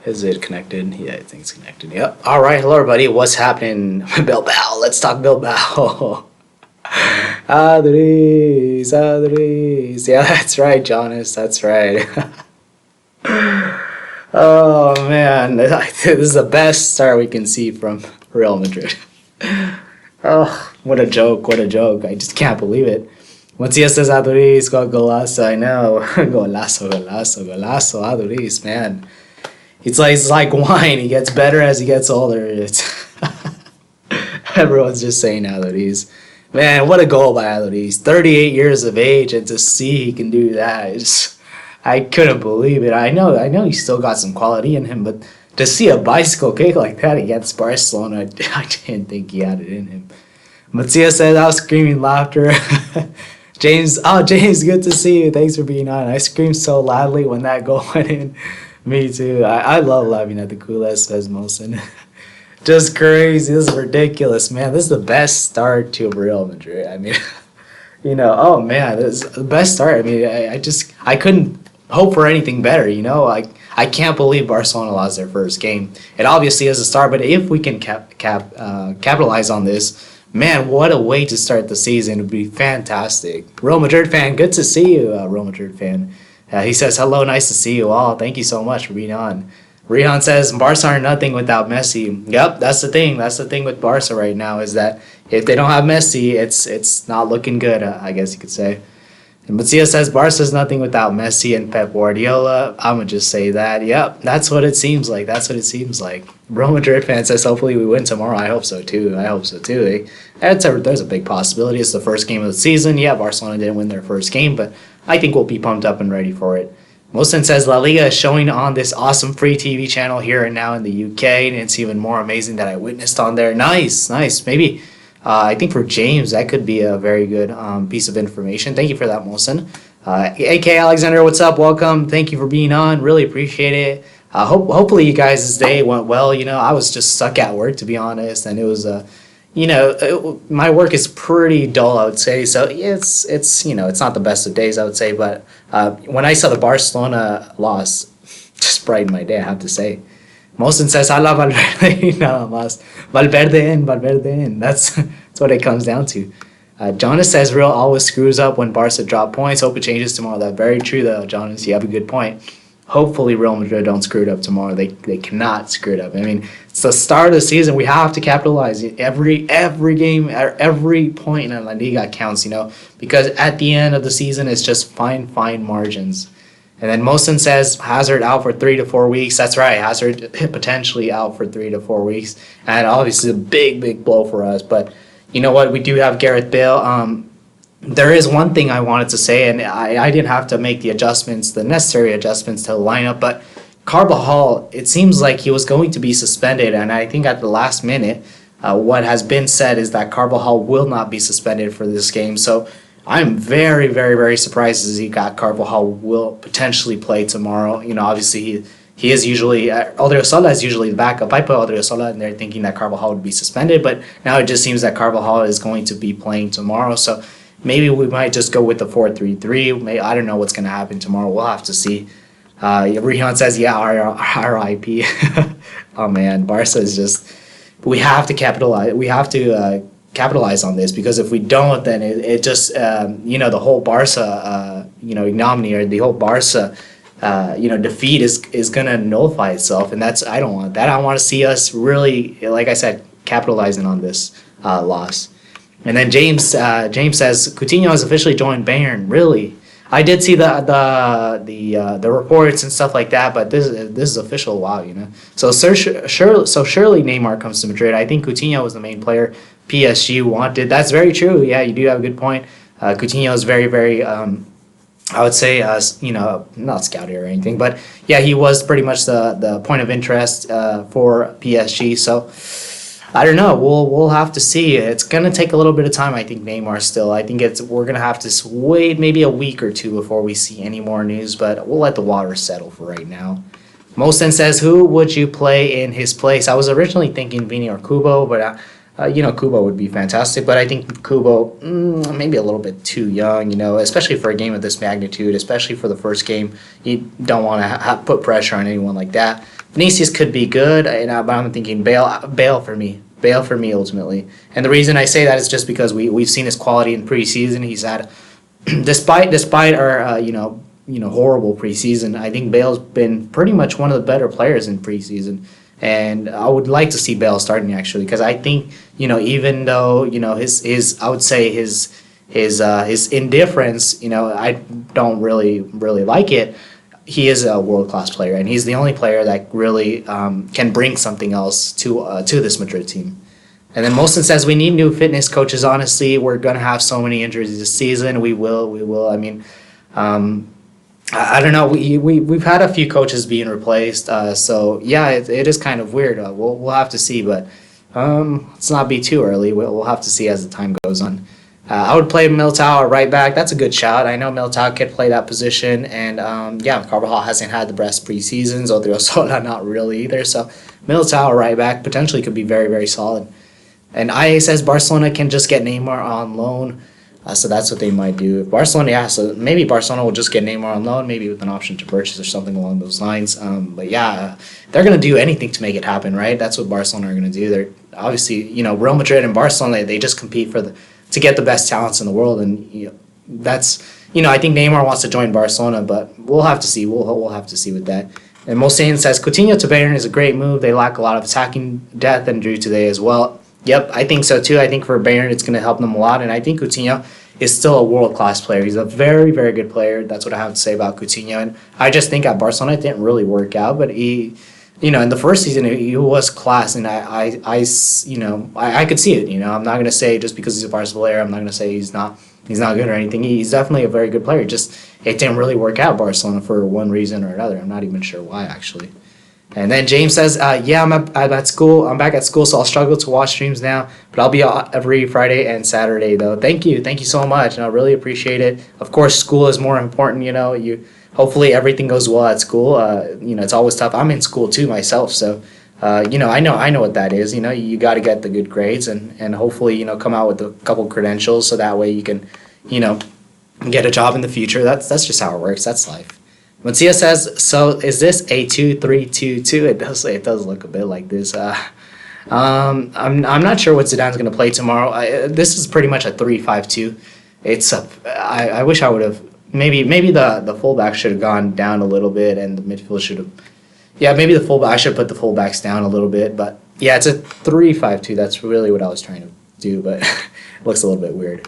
Is it connected? Yeah, I think it's connected. Yep. All right. Hello, everybody. What's happening? Bilbao. Let's talk Bilbao. Adris, Adris. Yeah, that's right, Jonas. That's right. Oh, man. This is the best start we can see from Real Madrid. Oh, what a joke. What a joke. I just can't believe it. Matias Adris got golazo. I know. Golazo, golazo, golazo. Adris, man. It's like wine. He gets better as he gets older. It's everyone's just saying Adris. Man, what a goal by Adris. 38 years of age, and to see he can do that, I couldn't believe it. I know he still got some quality in him, but to see a bicycle kick like that against Barcelona, I didn't think he had it in him. Matthias said, I was screaming laughter. James, good to see you. Thanks for being on. I screamed so loudly when that goal went in. Me too. I love laughing at the coolest, says Molson. Just crazy. This is ridiculous, man. This is the best start to Real Madrid. I mean, oh man, this is the best start. I mean, I couldn't hope for anything better, I can't believe Barcelona lost their first game. It obviously is a start, but if we can capitalize on this, man, what a way to start the season. It would be fantastic. Real Madrid fan, good to see you, Real Madrid fan. He says, hello, nice to see you all. Thank you so much for being on. Rihan says, Barca are nothing without Messi. Yep, that's the thing. That's the thing with Barca right now is that if they don't have Messi, it's not looking good, I guess you could say. And Matia says, Barca's nothing without Messi and Pep Guardiola. I'm going to just say that. Yep, that's what it seems like. That's what it seems like. Real Madrid fan says, hopefully we win tomorrow. I hope so, too. There's a big possibility. It's the first game of the season. Yeah, Barcelona didn't win their first game, but I think we'll be pumped up and ready for it. Mosin says La Liga is showing on this awesome free TV channel here and now in the UK, and it's even more amazing that I witnessed on there. Nice. Maybe, I think for James, that could be a very good piece of information. Thank you for that, Mosin. AK Alexander, what's up? Welcome. Thank you for being on. Really appreciate it. Hopefully you guys' day went well. I was just stuck at work, to be honest, and it was my work is pretty dull, I would say. So it's not the best of days, I would say. But when I saw the Barcelona loss, just brightened my day, I have to say. Mosin says, "Hala Valverde nada más. Valverde in. That's what it comes down to." Jonas says, "Real always screws up when Barca drop points. Hope it changes tomorrow." That's very true, though, Jonas. You have a good point. Hopefully Real Madrid don't screw it up tomorrow. They cannot screw it up. I mean, it's the start of the season. We have to capitalize. Every game, every point in La Liga counts, because at the end of the season, it's just fine margins. And then Mosin says Hazard out for 3 to 4 weeks. That's right. Hazard potentially out for 3 to 4 weeks. And obviously a big blow for us. But you know what? We do have Gareth Bale. There is one thing I wanted to say, and I didn't have to make the necessary adjustments to the lineup, but Carvajal, it seems like he was going to be suspended, and I think at the last minute, what has been said is that Carvajal will not be suspended for this game. So I'm very surprised to see that Carvajal will potentially play tomorrow. Obviously he is usually, Odriozola is usually the backup. I put Odriozola in there thinking that Carvajal would be suspended, but now it just seems that Carvajal is going to be playing tomorrow. So maybe we might just go with the 4-3-3. I don't know what's going to happen tomorrow. We'll have to see. Rihan says, yeah, RIP. Oh, man, Barca is just... We have to capitalize. We have to capitalize on this, because if we don't, then it just, the whole Barca, ignominy, or the whole Barca, defeat is going to nullify itself. And I don't want that. I want to see us really, like I said, capitalizing on this loss. And then James says Coutinho has officially joined Bayern. Really, I did see the reports and stuff like that, but this is official. Wow, So surely Neymar comes to Madrid. I think Coutinho was the main player PSG wanted. That's very true. Yeah, you do have a good point. Coutinho is very I would say not scouted or anything, but yeah, he was pretty much the point of interest for PSG. So I don't know. We'll have to see. It's gonna take a little bit of time. I think Neymar still. I think we're gonna have to wait maybe a week or two before we see any more news. But we'll let the water settle for right now. Mosten says, "Who would you play in his place?" I was originally thinking Vini or Kubo, but Kubo would be fantastic. But I think Kubo maybe a little bit too young. Especially for a game of this magnitude, especially for the first game. You don't want to put pressure on anyone like that. Vinicius could be good, but I'm thinking Bale for me. Bale for me ultimately. And the reason I say that is just because we've seen his quality in preseason. He's had, despite our horrible preseason, I think Bale's been pretty much one of the better players in preseason. And I would like to see Bale starting actually, because I think even though his I would say his indifference, I don't really like it. He is a world class player, and he's the only player that really can bring something else to this Madrid team. And then Molson says we need new fitness coaches. Honestly, we're gonna have so many injuries this season. We will. I mean, I don't know. We've had a few coaches being replaced. So yeah, it is kind of weird. We'll have to see, but let's not be too early. We'll have to see as the time goes on. I would play Militao at right back. That's a good shout. I know Militao could play that position, and Carvajal hasn't had the best preseasons. Odriozola not really either. So Militao at right back potentially could be very, very solid. And IA says Barcelona can just get Neymar on loan. So that's what they might do. If Barcelona, so maybe Barcelona will just get Neymar on loan, maybe with an option to purchase or something along those lines. But yeah, they're going to do anything to make it happen, right? That's what Barcelona are going to do. They're obviously, Real Madrid and Barcelona, they just compete to get the best talents in the world, and that's I think Neymar wants to join Barcelona, but we'll have to see. We'll have to see with that. And Molsane says Coutinho to Bayern is a great move. They lack a lot of attacking depth and drew today as well. Yep, I think so too. I think for Bayern it's going to help them a lot, and I think Coutinho is still a world-class player. He's a very, very good player. That's what I have to say about Coutinho. And I just think at Barcelona it didn't really work out, but he, in the first season he was class, and I could see it. I'm not going to say just because he's a Barca player, I'm not going to say he's not good or anything. He's definitely a very good player. Just it didn't really work out Barcelona for one reason or another. I'm not even sure why actually. And then James says, yeah, I'm at school. I'm back at school, so I'll struggle to watch streams now. But I'll be out every Friday and Saturday, though. Thank you so much, and I really appreciate it. Of course, school is more important. Hopefully everything goes well at school. It's always tough. I'm in school too myself, so I know what that is. You got to get the good grades and hopefully come out with a couple credentials, so that way you can get a job in the future. That's just how it works. That's life. Matia says, so is this a 2-3-2-2? It does look a bit like this. I'm not sure what Zidane's going to play tomorrow. This is pretty much a 3-5-2. I wish I would have maybe the fullback should have gone down a little bit, and the midfield should have. Yeah, maybe the fullback. I should put the fullbacks down a little bit, but yeah, it's a 3-5-2. That's really what I was trying to do, but it looks a little bit weird.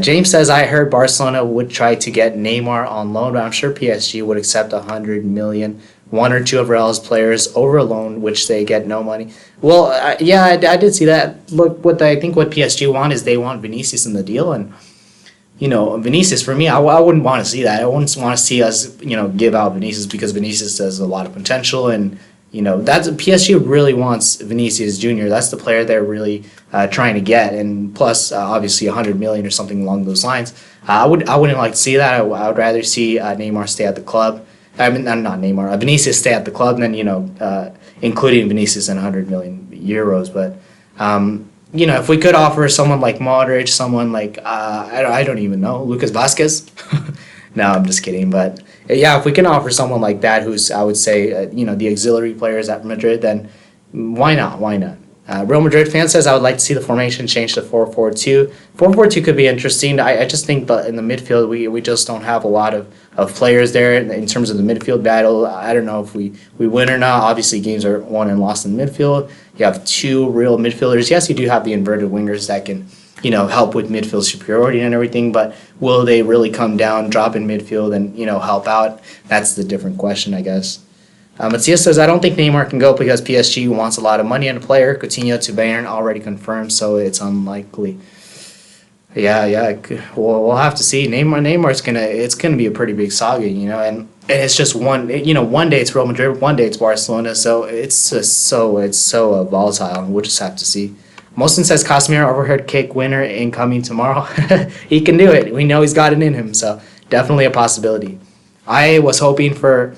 James says, I heard Barcelona would try to get Neymar on loan, but I'm sure PSG would accept 100 million, one or two of Real's players over loan, which they get no money. Well, I did see that. Look, I think what PSG want is they want Vinicius in the deal, and Vinicius for me, I wouldn't want to see that. I wouldn't want to see us give out Vinicius, because Vinicius has a lot of potential, and that's PSG really wants Vinicius Jr. That's the player they're really trying to get, and plus obviously 100 million or something along those lines. I wouldn't like to see that. I would rather see Neymar stay at the club. I mean, not Neymar. Vinicius stay at the club than including Vinicius and 100 million euros. But if we could offer someone like Modric, someone like I don't even know, Lucas Vasquez. No, I'm just kidding. But yeah, if we can offer someone like that, who's I would say the auxiliary players at Madrid, then why not? Why not? Real Madrid fan says I would like to see the formation change to 4-4-2. 4-4-2 could be interesting. I just think that in the midfield we just don't have a lot of players there in terms of the midfield battle. I don't know if we win or not. Obviously, games are won and lost in midfield. You have two real midfielders. Yes, you do have the inverted wingers that can help with midfield superiority and everything, but will they really come down, drop in midfield, and help out? That's the different question, I guess. Matthias says, I don't think Neymar can go because PSG wants a lot of money on a player. Coutinho to Bayern already confirmed, so it's unlikely. Yeah. We'll have to see. Neymar's it's gonna be a pretty big saga, and it's just one day it's Real Madrid, one day it's Barcelona, so it's just so volatile. We'll just have to see. Molson says Casemiro overhead kick winner incoming tomorrow. He can do it. We know he's got it in him, so definitely a possibility. I was hoping for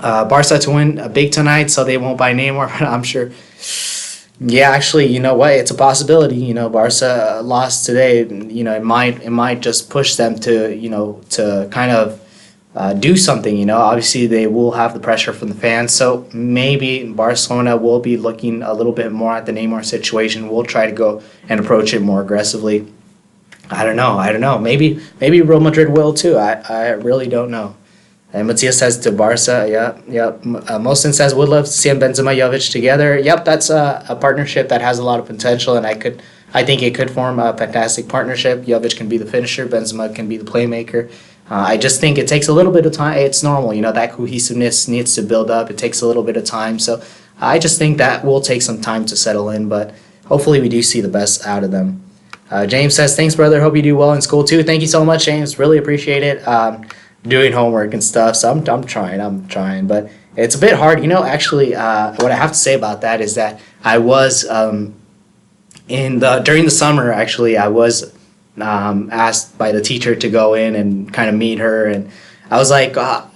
Barca to win big tonight, so they won't buy Neymar, but I'm sure. Yeah, actually, you know what? It's a possibility. Barca lost today. It might just push them to kind of do something. Obviously they will have the pressure from the fans, so maybe Barcelona will be looking a little bit more at the Neymar situation. We'll try to go and approach it more aggressively. I don't know. Maybe Real Madrid will too. I really don't know. And Matias says to Barca, yep. Mohsen says would love to see Benzema Jovic together. Yep, that's a partnership that has a lot of potential, and I think it could form a fantastic partnership. Jovic can be the finisher, Benzema can be the playmaker. I just think it takes a little bit of time. It's normal, that cohesiveness needs to build up. It takes a little bit of time, so I just think that will take some time to settle in. But hopefully, we do see the best out of them. James says, "Thanks, brother. Hope you do well in school too." Thank you so much, James. Really appreciate it. Doing homework and stuff, so I'm trying, but it's a bit hard. Actually, what I have to say about that is that I was during the summer. Actually, I was asked by the teacher to go in and kind of meet her, and I was like, I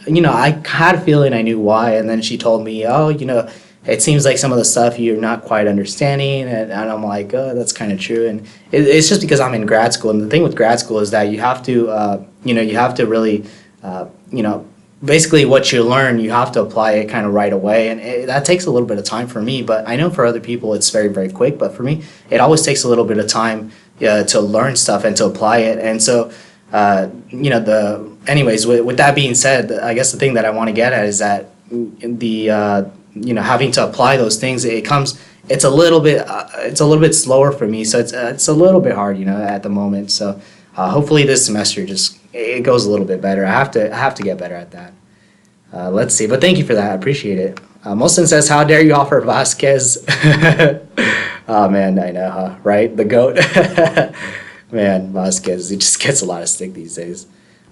had a feeling I knew why, and then she told me, oh, it seems like some of the stuff you're not quite understanding, and I'm like, oh, that's kind of true, and it's just because I'm in grad school, and the thing with grad school is that you have to, you have to really basically what you learn, you have to apply it kind of right away. And that takes a little bit of time for me, but I know for other people it's very, very quick. But for me, it always takes a little bit of time to learn stuff and to apply it. And so, anyways, with that being said, I guess the thing that I want to get at is that having to apply those things, it's a little bit slower for me. So it's a little bit hard, at the moment. So hopefully this semester it goes a little bit better. I have to get better at that. Let's see. But thank you for that. I appreciate it. Molson says, "How dare you offer Vasquez?" Oh man, I know, huh? Right? The GOAT. Man, Vasquez, he just gets a lot of stick these days.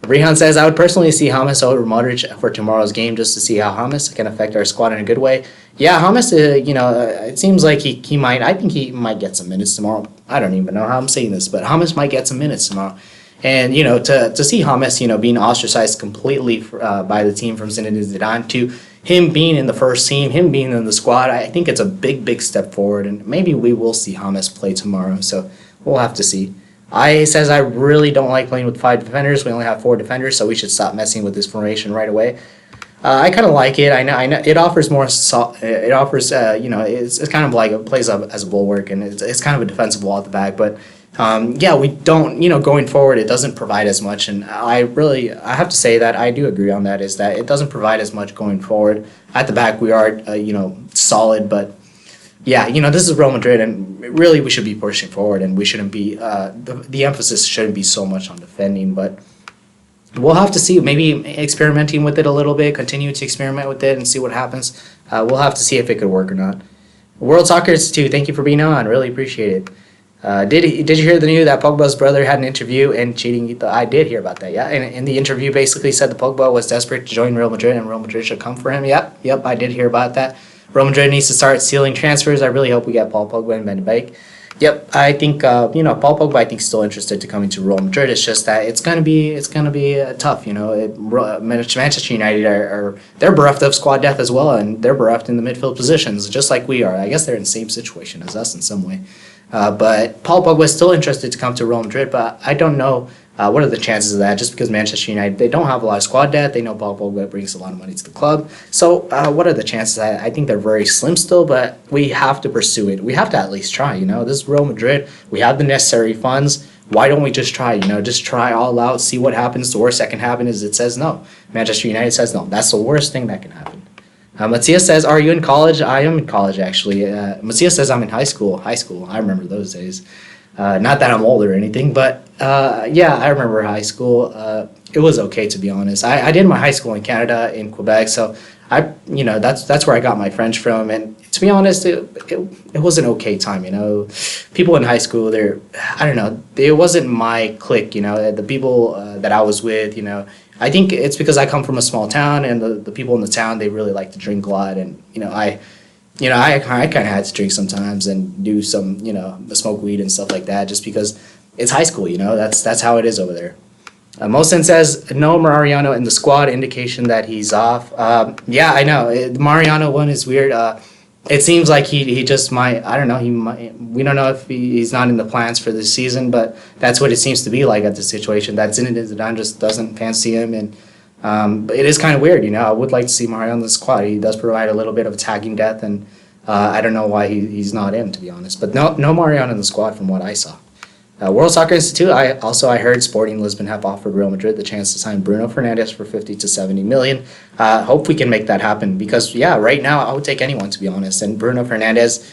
Rehan says, "I would personally see James over Modric for tomorrow's game just to see how James can affect our squad in a good way." Yeah, James, it seems like he might. I think he might get some minutes tomorrow. I don't even know how I'm saying this, but James might get some minutes tomorrow. And, to see James, being ostracized completely by the team from Zinedine Zidane to him being in the first team, him being in the squad, I think it's a big, big step forward. And maybe we will see James play tomorrow. So we'll have to see. I says, "I really don't like playing with 5 defenders. We only have 4 defenders, so we should stop messing with this formation right away." I kind of like it. I know it offers more. It offers, it's kind of like it plays up as a bulwark, and it's kind of a defensive wall at the back. But we don't, going forward, it doesn't provide as much. And I have to say that I do agree on that. Is that it doesn't provide as much going forward. At the back, we are, solid, but yeah, this is Real Madrid, and really we should be pushing forward, and we shouldn't be. The emphasis shouldn't be so much on defending, but. We'll have to see, maybe experimenting with it a little bit, continue to experiment with it and see what happens. We'll have to see if it could work or not. World Soccer Institute, thank you for being on. Really appreciate it. Did you hear the news that Pogba's brother had an interview and cheating? I did hear about that, yeah. And the interview basically said that Pogba was desperate to join Real Madrid and Real Madrid should come for him. Yep, I did hear about that. Real Madrid needs to start sealing transfers. I really hope we get Paul Pogba and Ben Beek. Yep, I think Paul Pogba. I think is still interested to coming to Real Madrid. It's just that it's gonna be tough. Manchester United they're bereft of squad depth as well, and they're bereft in the midfield positions, just like we are. I guess they're in the same situation as us in some way. But Paul Pogba is still interested to come to Real Madrid, but I don't know what are the chances of that. Just because Manchester United, they don't have a lot of squad depth. They know Paul Pogba brings a lot of money to the club. So what are the chances? I think they're very slim still, but we have to pursue it. We have to at least try. This is Real Madrid. We have the necessary funds. Why don't we just try? Just try all out, see what happens. The worst that can happen is it says no. Manchester United says no. That's the worst thing that can happen. Matias says, "Are you in college?" I am in college, actually. Matias says, "I'm in high school." High school. I remember those days. Not that I'm old or anything, but yeah, I remember high school. It was okay, to be honest. I did my high school in Canada, in Quebec, so that's where I got my French from. And to be honest, it was an okay time. People in high school, I don't know, it wasn't my clique. The people that I was with, I think it's because I come from a small town, and the people in the town, they really like to drink a lot, and I kind of had to drink sometimes and do some, smoke weed and stuff like that, just because it's high school. That's how it is over there. Mosen says, "No Mariano in the squad, indication that he's off." Yeah, I know. The Mariano one is weird. It seems like he just might, I don't know, we don't know if he's not in the plans for this season, but that's what it seems to be like at the situation, that Zinedine Zidane just doesn't fancy him, and But it is kind of weird, I would like to see Mario on the squad. He does provide a little bit of attacking depth, and I don't know why he's not in, to be honest. But no Mario in the squad from what I saw. World Soccer Institute. I heard Sporting Lisbon have offered Real Madrid the chance to sign Bruno Fernandes for 50 to 70 million. Hope we can make that happen because right now I would take anyone, to be honest. And Bruno Fernandes,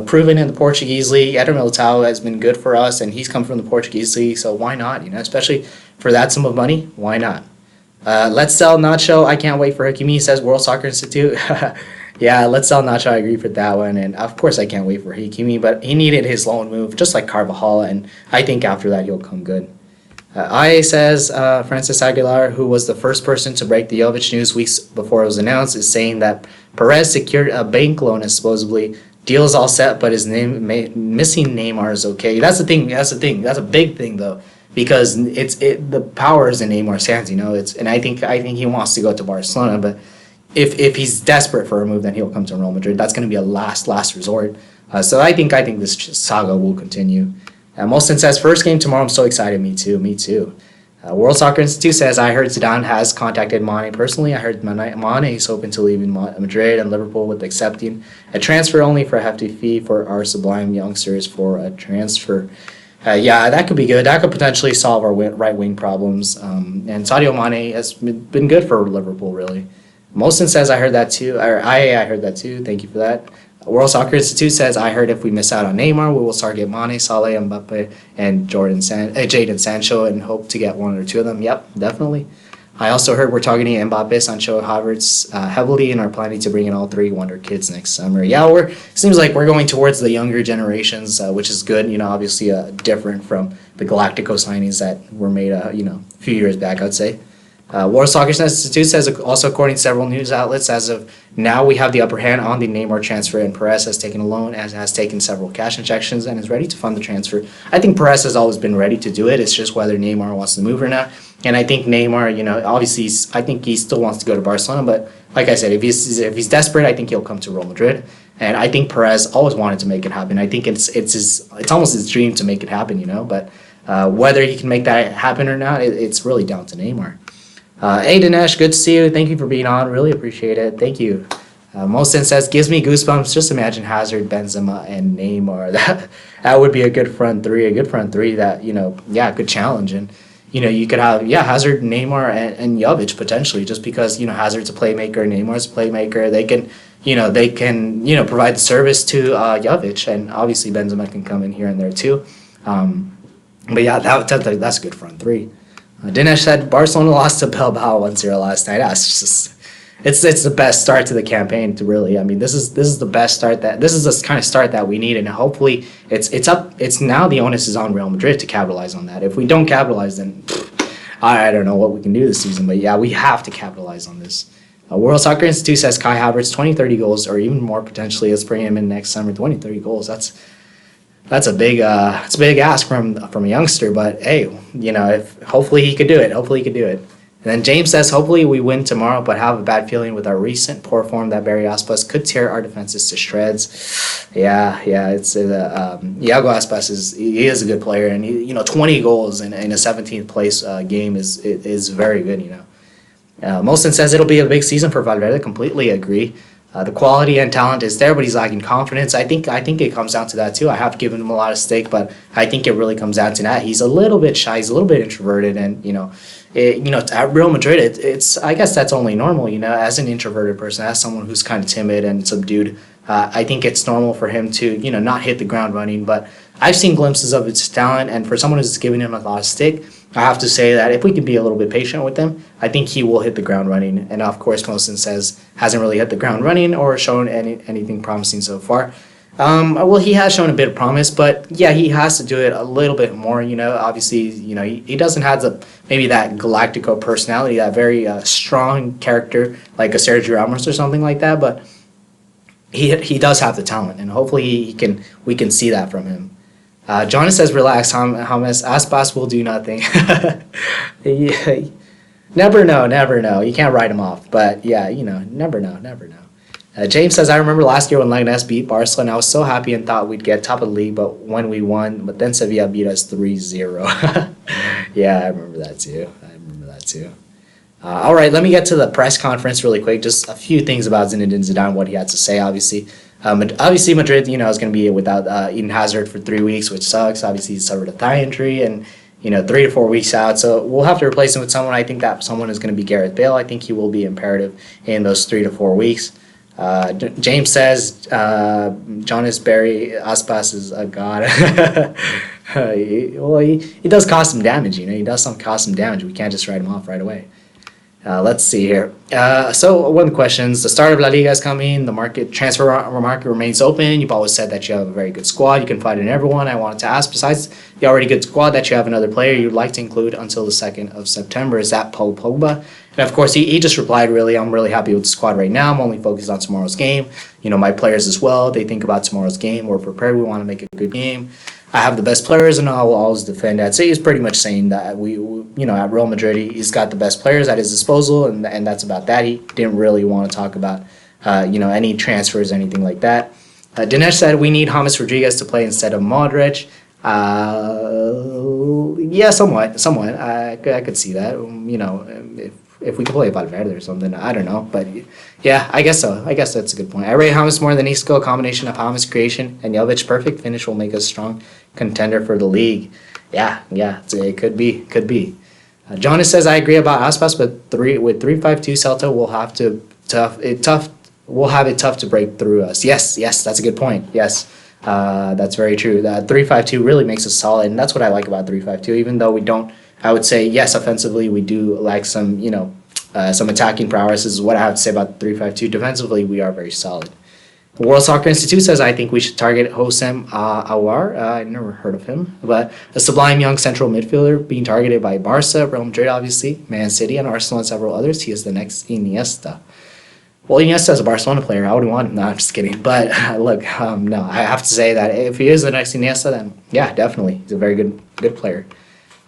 proven in the Portuguese league. Eder Militao has been good for us, and he's come from the Portuguese league, so why not? Especially for that sum of money, why not? Let's sell Nacho. I can't wait for Hakimi, says World Soccer Institute. Yeah, let's sell Nacho. I agree for that one. And of course, I can't wait for Hakimi, but he needed his loan move, just like Carvajal. And I think after that, he'll come good. Says Francis Aguilar, who was the first person to break the Jovic news weeks before it was announced, is saying that Perez secured a bank loan and supposedly deal is all set, but his missing Neymar is okay. That's the thing. That's a big thing, though, because the power is in Neymar's hands. And I think he wants to go to Barcelona, but if he's desperate for a move, then he'll come to Real Madrid. That's going to be a last resort. So I think this saga will continue. Molson says, first game tomorrow. I'm so excited. Me too. World Soccer Institute says, I heard Zidane has contacted Mane personally. I heard Mane is hoping to leave in Madrid, and Liverpool with accepting a transfer only for a hefty fee for our sublime youngsters for a transfer. That could be good. That could potentially solve our right wing problems. And Sadio Mane has been good for Liverpool, really. Molson says, I heard that too. I heard that too. Thank you for that. World Soccer Institute says, I heard if we miss out on Neymar, we will target Mane, Salah, Mbappe, and Jadon Sancho and hope to get one or two of them. Yep, definitely. I also heard we're targeting Mbappe, Sancho, Havertz heavily and are planning to bring in all three Wonder Kids next summer. Yeah, seems like we're going towards the younger generations, which is good. Obviously different from the Galactico signings that were made, a few years back, I'd say. World Soccer Institute says, also according to several news outlets, as of now we have the upper hand on the Neymar transfer, and Perez has taken a loan and has taken several cash injections and is ready to fund the transfer. I think Perez has always been ready to do it. It's just whether Neymar wants to move or not. And I think Neymar, obviously, I think he still wants to go to Barcelona. But like I said, if he's desperate, I think he'll come to Real Madrid. And I think Perez always wanted to make it happen. I think it's almost his dream to make it happen, But whether he can make that happen or not, it's really down to Neymar. Hey Dinesh, good to see you. Thank you for being on. Really appreciate it. Thank you. Molson says, gives me goosebumps. Just imagine Hazard, Benzema, and Neymar. That would be a good front three. A good front three that could challenge. And you could have Hazard, Neymar, and Jovic potentially, just because Hazard's a playmaker, Neymar's a playmaker. They can provide the service to Jovic, and obviously Benzema can come in here and there too. But yeah, that's a good front three. Dinesh said Barcelona lost to Bilbao 1-0 last night. That's just it's the best start to the campaign. To really, this is the best start this is the kind of start that we need, and hopefully it's now the onus is on Real Madrid to capitalize on that. If we don't capitalize, then I don't know what we can do this season. But yeah, we have to capitalize on this. World Soccer Institute says Kai Havertz 20-30 goals or even more potentially. Let's bring him in next summer. 20-30 goals. That's a big ask from a youngster, but hey, if hopefully he could do it. And then James says, hopefully we win tomorrow, but have a bad feeling with our recent poor form that Barry Aspas could tear our defenses to shreds. Yeah, it's Iago Aspas he is a good player, and 20 goals in a 17th place game is very good. Molson says it'll be a big season for Valverde. Completely agree. The quality and talent is there, but he's lacking confidence. I think it comes down to that too. I have given him a lot of stake, but I think it really comes down to that. He's a little bit shy. He's a little bit introverted, and at Real Madrid, it's I guess that's only normal. As an introverted person, as someone who's kind of timid and subdued, I think it's normal for him to not hit the ground running. But I've seen glimpses of his talent, and for someone who's giving him a lot of stake, I have to say that if we can be a little bit patient with him, I think he will hit the ground running. And of course, Mosen says hasn't really hit the ground running or shown anything promising so far. Well, he has shown a bit of promise, but yeah, he has to do it a little bit more. Obviously, he doesn't have maybe that Galactico personality, that very strong character like a Sergio Ramos or something like that. But he does have the talent, and hopefully we can see that from him. Jonas says, relax, James. Aspas will do nothing. Yeah, never know. You can't write him off. But yeah, never know. James says, I remember last year when Leganés beat Barcelona, I was so happy and thought we'd get top of the league, but when we won, but then Sevilla beat us 3-0. Yeah, I remember that too. All right, let me get to the press conference really quick. Just a few things about Zinedine Zidane, what he had to say, obviously. Obviously, Madrid, is going to be without Eden Hazard for 3 weeks, which sucks. Obviously, he suffered a thigh injury and, 3 to 4 weeks out. So we'll have to replace him with someone. I think that someone is going to be Gareth Bale. I think he will be imperative in those 3 to 4 weeks. James says Jonas Barry Aspas is a god. He does cause some damage, He does cause some damage. We can't just write him off right away. Let's see here. So one of the questions, the start of La Liga is coming. The transfer market remains open. You've always said that you have a very good squad. You can fight in everyone. I wanted to ask, besides the already good squad, that you have another player you'd like to include until the 2nd of September. Is that Paul Pogba? And of course, he just replied, really, I'm really happy with the squad right now. I'm only focused on tomorrow's game. My players as well, they think about tomorrow's game. We're prepared. We want to make a good game. I have the best players, and I will always defend that. So he's pretty much saying that we at Real Madrid, he's got the best players at his disposal, and that's about that. He didn't really want to talk about, any transfers or anything like that. Dinesh said we need James Rodriguez to play instead of Modric. Yeah, somewhat. I could see that. If we could play Valverde or something, I don't know. But yeah, I guess so. I guess that's a good point. I rate James more than Isco. A combination of James' creation and Jovic's perfect finish will make us strong contender for the league. Yeah, it could be. Jonas says I agree about Aspas, but with 3-5-2 Celta will have it tough to break through us. Yes, that's a good point. Yes. That's very true. 3-5-2 really makes us solid, and that's what I like about 3-5-2. Even though we don't, I would say yes, offensively we do like some attacking prowess. Is what I have to say about 3-5-2. Defensively, we are very solid. World Soccer Institute says I think we should target Hosam Aouar. I never heard of him, but a sublime young central midfielder being targeted by Barca, Real Madrid, obviously, Man City, and Arsenal, and several others. He is the next Iniesta. Well, Iniesta is a Barcelona player. I wouldn't want him. No, I'm just kidding. But look, no, I have to say that if he is the next Iniesta, then yeah, definitely. He's a very good player.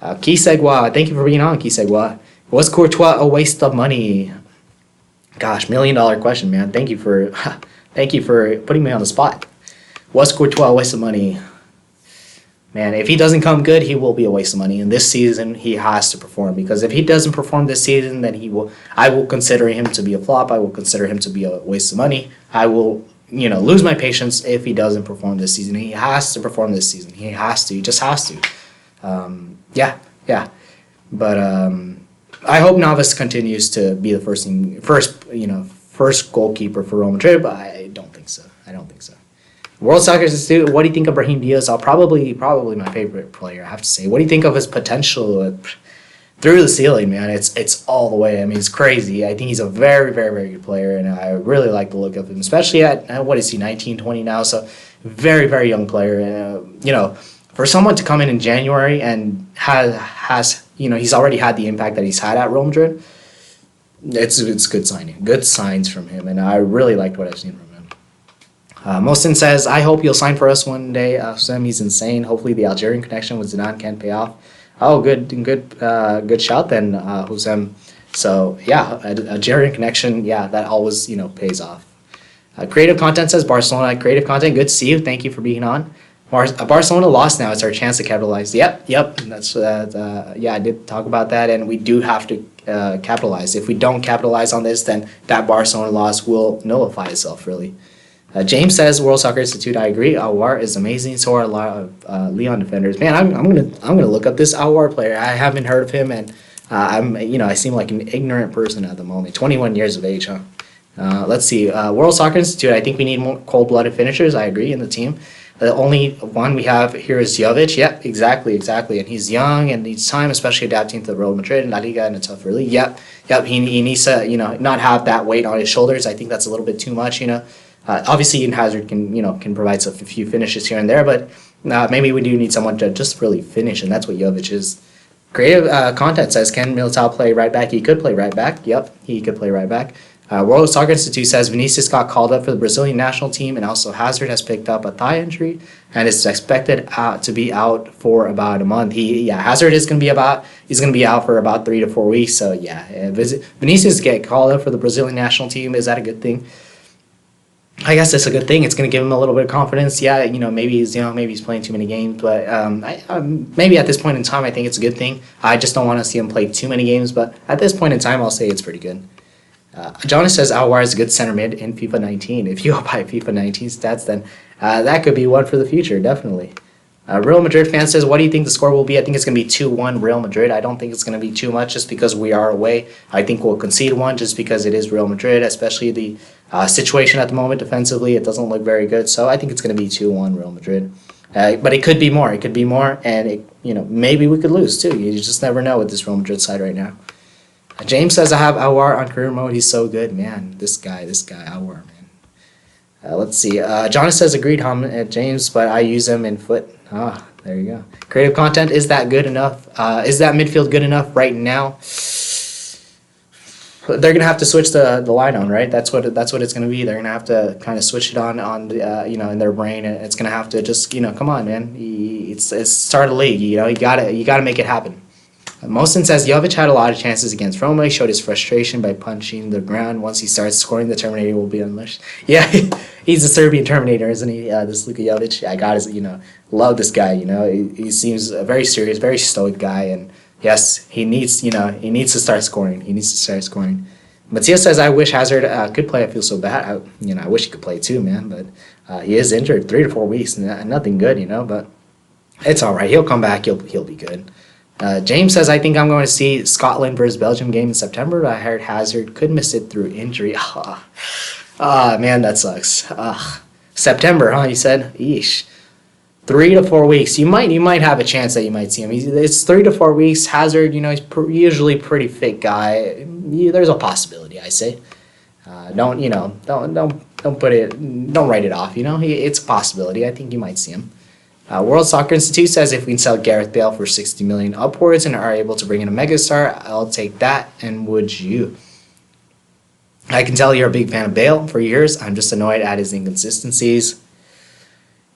Kisegwa, thank you for being on, Kisegwa. Was Courtois a waste of money? Gosh, $1 million question, man. Thank you for putting me on the spot. Was Courtois a waste of money? Man, if he doesn't come good, he will be a waste of money. And this season, he has to perform, because if he doesn't perform this season, then I will consider him to be a flop. I will consider him to be a waste of money. I will, lose my patience if he doesn't perform this season. He has to perform this season. He has to. He just has to. Yeah. But I hope Navas continues to be the first goalkeeper for Real Madrid, but I don't think so. World Soccer Institute, what do you think of Brahim Diaz? Probably my favorite player, I have to say. What do you think of his potential through the ceiling, man? It's all the way. I mean, it's crazy. I think he's a very, very, very good player, and I really like the look of him, especially at what is he, 19, 20 now? So very, very young player. And, for someone to come in January and has he's already had the impact that he's had at Real Madrid, it's good signing. Good signs from him, and I really liked what I've seen from him. Mohsin says, I hope you'll sign for us one day. Sam, he's insane. Hopefully the Algerian connection with Zidane can pay off. Oh, good shout then, Husam. So, yeah, Algerian connection, yeah, that always, pays off. Creative Content says, Barcelona, creative content, good to see you. Thank you for being on. Barcelona lost now. It's our chance to capitalize. Yep. That's I did talk about that, and we do have to capitalize. If we don't capitalize on this, then that Barcelona loss will nullify itself, really. James says, World Soccer Institute, I agree. Aouar is amazing. So are a lot of Leon defenders. Man, I'm gonna look up this Aouar player. I haven't heard of him, and I seem like an ignorant person at the moment. 21 years of age, huh? Let's see. World Soccer Institute, I think we need more cold-blooded finishers. I agree in the team. The only one we have here is Jovic. Yep, exactly. And he's young and needs time, especially adapting to Real Madrid and La Liga in a tough league. Yep. He needs to, not have that weight on his shoulders. I think that's a little bit too much, Obviously, Eden Hazard can provide a few finishes here and there, but maybe we do need someone to just really finish, and that's what Jovic is. Creative Content says, can Militao play right back? He could play right back. Yep, he could play right back. World Soccer Institute says Vinicius got called up for the Brazilian national team, and also Hazard has picked up a thigh injury and is expected to be out for about a month. Hazard is going to be out for about 3 to 4 weeks. So yeah, Vinicius get called up for the Brazilian national team. Is that a good thing? I guess that's a good thing. It's going to give him a little bit of confidence. Yeah, maybe he's maybe he's playing too many games, but maybe at this point in time, I think it's a good thing. I just don't want to see him play too many games, but at this point in time, I'll say it's pretty good. Jonas says Alvar is a good center mid in FIFA 19. If you go by FIFA 19 stats, then that could be one for the future, definitely. Real Madrid fan says, what do you think the score will be? I think it's going to be 2-1 Real Madrid. I don't think it's going to be too much just because we are away. I think we'll concede one just because it is Real Madrid, especially the situation at the moment defensively. It doesn't look very good. So I think it's going to be 2-1 Real Madrid. But it could be more. It could be more, and maybe we could lose too. You just never know with this Real Madrid side right now. James says, I have Aouar on career mode. He's so good, man. This guy, Aouar, man. Let's see. Jonas says, agreed, James, but I use him in foot. There you go. Creative content, is that good enough? Is that midfield good enough right now? They're gonna have to switch the line on, right? That's what it's gonna be. They're gonna have to kind of switch it on the, in their brain. And it's gonna have to just come on, man. It's start a league. You gotta make it happen. Mosin says Jovic had a lot of chances against Roma. He showed his frustration by punching the ground. Once he starts scoring, the Terminator will be unleashed. Yeah, he's a Serbian Terminator, isn't he? This Luka Jovic. I got his, love this guy. He seems a very serious, very stoic guy, and yes, he needs to start scoring. He needs to start scoring. Matthias says, I wish Hazard could play. I feel so bad. I wish he could play too, man. But he is injured 3 to 4 weeks. Nothing good, but it's all right. He'll come back. He'll be good. James says, I think I'm going to see Scotland versus Belgium game in September. I heard Hazard could miss it through injury. Man, that sucks. September, huh? You said? Yeesh. 3 to 4 weeks. You might have a chance that you might see him. It's 3 to 4 weeks. Hazard, he's usually pretty fit guy. There's a possibility, I say. Don't write it off. It's a possibility. I think you might see him. World Soccer Institute says if we can sell Gareth Bale for 60 million upwards and are able to bring in a megastar, I'll take that. And would you? I can tell you're a big fan of Bale for years. I'm just annoyed at his inconsistencies.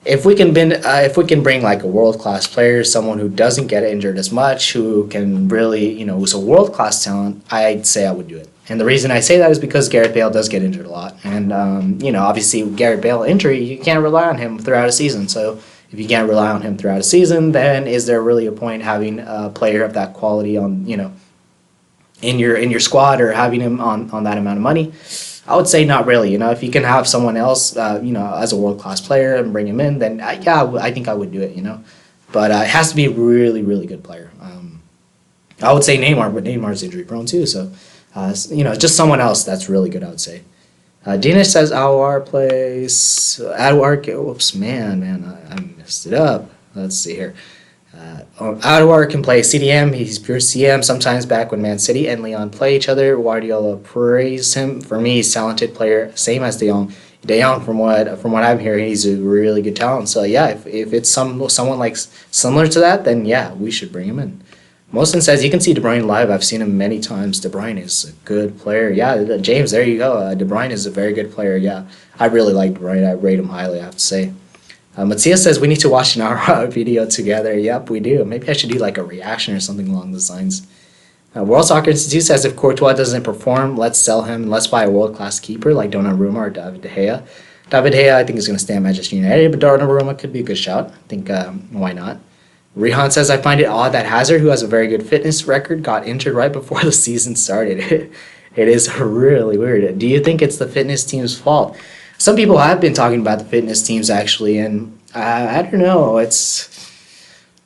If we can bring like a world-class player, someone who doesn't get injured as much, who can really, who's a world-class talent, I'd say I would do it. And the reason I say that is because Gareth Bale does get injured a lot. And, obviously Gareth Bale injury, you can't rely on him throughout a season. So if you can't rely on him throughout a season, then is there really a point having a player of that quality on, in your squad or having him on that amount of money? I would say not really. If you can have someone else, as a world-class player and bring him in, then I think I would do it, But it has to be a really, really good player. I would say Neymar, but Neymar's injury prone too. So, just someone else that's really good, I would say. Dina says Aouar plays. Whoops, man, I messed it up. Let's see here. Aouar can play CDM. He's pure CM. Sometimes back when Man City and Leon play each other, Guardiola praised him. For me, he's a talented player, same as De Jong. De Jong, from what I'm hearing, he's a really good talent. So yeah, if it's someone like similar to that, then yeah, we should bring him in. Mosin says you can see De Bruyne live. I've seen him many times. De Bruyne is a good player. Yeah, James, there you go. De Bruyne is a very good player. Yeah, I really like De Bruyne. I rate him highly, I have to say. Matthias says we need to watch an hour video together. Yep, we do. Maybe I should do like a reaction or something along those lines. World Soccer Institute says if Courtois doesn't perform, let's sell him and let's buy a world-class keeper like Donnarumma or David De Gea. David De Gea, I think, is going to stay at Manchester United, but Donnarumma could be a good shout. I think, why not? Rihan says, I find it odd that Hazard, who has a very good fitness record, got injured right before the season started. It is really weird. Do you think it's the fitness team's fault? Some people have been talking about the fitness teams, actually, and I don't know. It's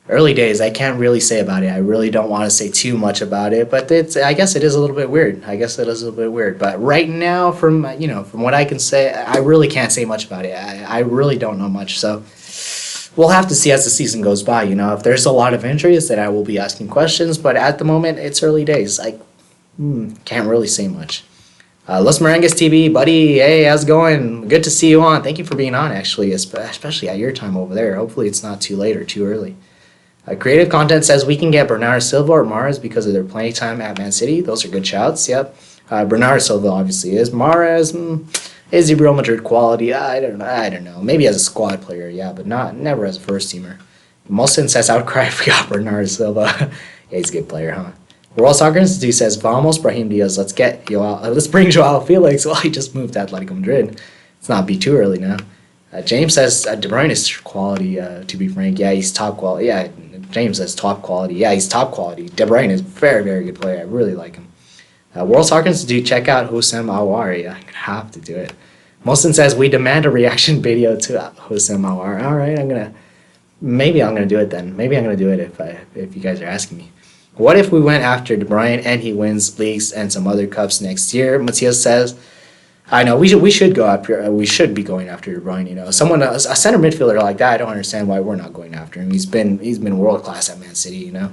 early days. I can't really say about it. I really don't want to say too much about it, but I guess it is a little bit weird. But right now, from what I can say, I really can't say much about it. I really don't know much, so we'll have to see as the season goes by. If there's a lot of injuries, then I will be asking questions. But at the moment, it's early days. I can't really say much. Los Merengues TV, buddy. Hey, how's it going? Good to see you on. Thank you for being on, actually, especially at your time over there. Hopefully it's not too late or too early. Creative Content says we can get Bernardo Silva or Mahrez because of their playing time at Man City. Those are good shouts, yep. Bernardo Silva obviously is. Mahrez, is he Real Madrid quality? I don't know. Maybe as a squad player, yeah, but never as a first teamer. Molson says I would cry if we got Bernardo Silva. Yeah, he's a good player, huh? World Soccer Institute says Vamos, Brahim Diaz. Let's bring Joao Felix. Well, he just moved to Atletico Madrid. not be too early now. James says De Bruyne is quality. To be frank, yeah, he's top quality. Yeah, James says top quality. Yeah, he's top quality. De Bruyne is very, very good player. I really like him. World Soccer Institute, check out Hosam Awari. I'm gonna have to do it. Molson says we demand a reaction video to Hosam Awari. All right, maybe I'm gonna do it then. Maybe I'm gonna do it if you guys are asking me. What if we went after De Bruyne and he wins leagues and some other cups next year? Matthias says, I know we should go after. We should be going after De Bruyne. You know, a center midfielder like that. I don't understand why we're not going after him. He's been world class at Man City. You know.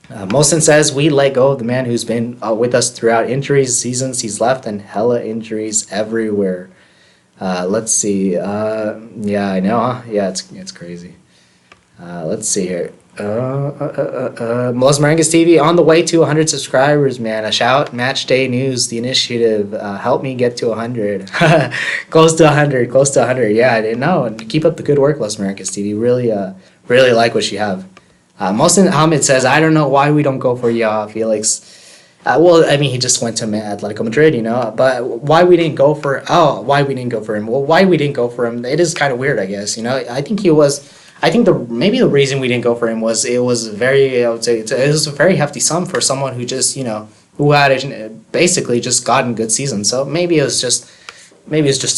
Molson says we let go of the man who's been with us throughout injuries, seasons he's left, and hella injuries everywhere. Let's see. Yeah, I know. Huh? Yeah, it's crazy. Let's see here. Los Marangas TV on the way to 100 subscribers, man. A shout, Match Day News, the initiative. Help me get to 100. Close to 100. Yeah, I didn't know. Keep up the good work, Los Marangas TV. Really like what you have. Mohsen Ahmed says, I don't know why we don't go for Felix. Well, I mean, he just went to Atletico Madrid, you know. But why we didn't go for? Why we didn't go for him? Well, why we didn't go for him? It is kind of weird, I guess. You know, I think maybe the reason we didn't go for him was it was very, I would say, it was a very hefty sum for someone who just, you know, who had basically just gotten good season. So maybe it's just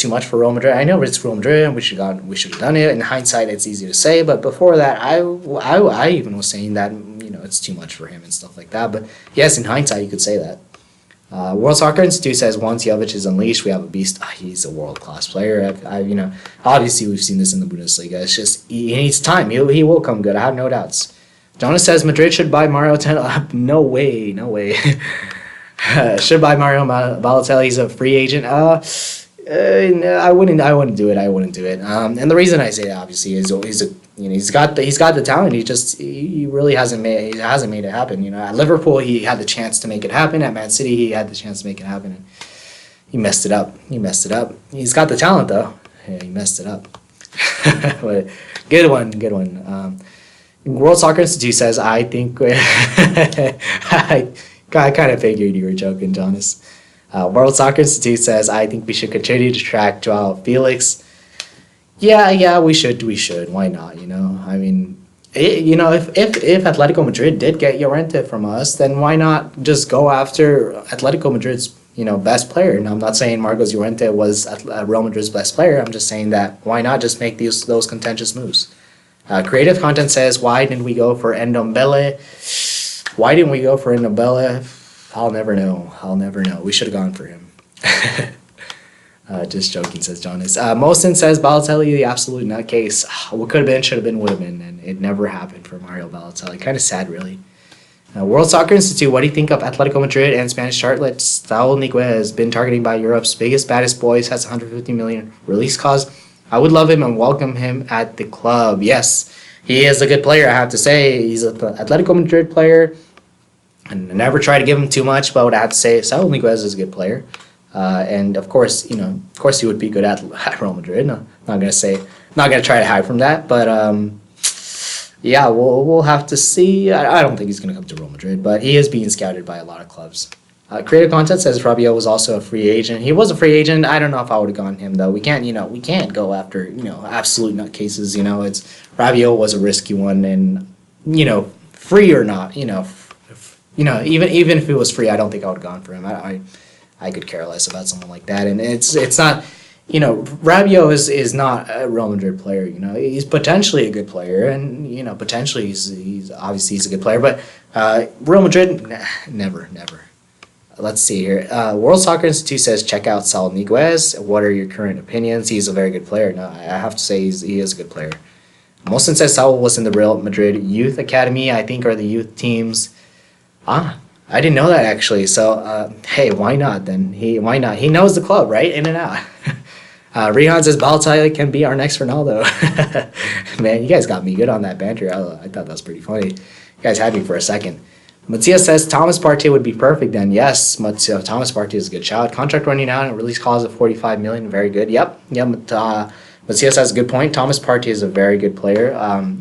too much for Real Madrid. I know it's Real Madrid and we should have done it. In hindsight, it's easy to say, but before that, I even was saying that, you know, it's too much for him and stuff like that. But yes, in hindsight, you could say that. World Soccer Institute says once Jovic is unleashed, we have a beast. He's a world class player. You know, obviously we've seen this in the Bundesliga. It's just he needs time. He will come good. I have no doubts. Jonas says Madrid should buy Mario Balotelli. No way. Should buy Mario Balotelli. He's a free agent. No, I wouldn't do it. And the reason I say that obviously is he's got the talent. He really hasn't made it happen. You know, at Liverpool he had the chance to make it happen. At Man City he had the chance to make it happen. And he messed it up. He's got the talent though. Yeah, he messed it up. But good one. World Soccer Institute says I think I kind of figured you were joking, Jonas. World Soccer Institute says, I think we should continue to track Joao Felix. Yeah, we should. Why not, you know? I mean, you know, if Atletico Madrid did get Llorente from us, then why not just go after Atletico Madrid's, you know, best player? And I'm not saying Marcos Llorente was Real Madrid's best player. I'm just saying that why not just make those contentious moves? Creative Content says, why didn't we go for Ndombele? I'll never know. We should have gone for him. Just joking, says Jonas. Mohsen says Balotelli, the absolute nutcase. What could have been, should have been, would have been, and it never happened for Mario Balotelli. Kind of sad, really. World Soccer Institute, what do you think of Atletico Madrid and Spanish starlets? Saul Niguez has been targeted by Europe's biggest, baddest boys, has 150 million release clause. I would love him and welcome him at the club. Yes, he is a good player, I have to say. He's an Atletico Madrid player. And I never try to give him too much, but what I have to say, Saul Niguez is a good player. And of course, he would be good at Real Madrid. No, not gonna try to hide from that. But yeah, we'll have to see. I don't think he's gonna come to Real Madrid, but he is being scouted by a lot of clubs. Creative Content says Rabiot was also a free agent. He was a free agent. I don't know if I would have gone him though. We can't go after absolute nutcases. It's Rabiot was a risky one, and free or not, even if it was free, I don't think I would have gone for him. I could care less about someone like that, and it's not. Rabiot is not a Real Madrid player. He's potentially a good player, and potentially he's obviously he's a good player, but Real Madrid, never. Let's see here. World Soccer Institute says check out Saul Niguez. What are your current opinions? He's a very good player. No, I have to say he is a good player. Molson says Saul was in the Real Madrid Youth Academy, I think, are the youth teams. I didn't know that actually. So hey, why not then? Why not? He knows the club, right? In and out. Rehan says Balotelli can be our next Ronaldo. Man, you guys got me good on that banter. I thought that was pretty funny. You guys had me for a second. Matthias says Thomas Partey would be perfect then. Yes, Thomas Partey is a good shout. Contract running out and release clause of 45 million. Very good. Yep. Matthias has a good point. Thomas Partey is a very good player.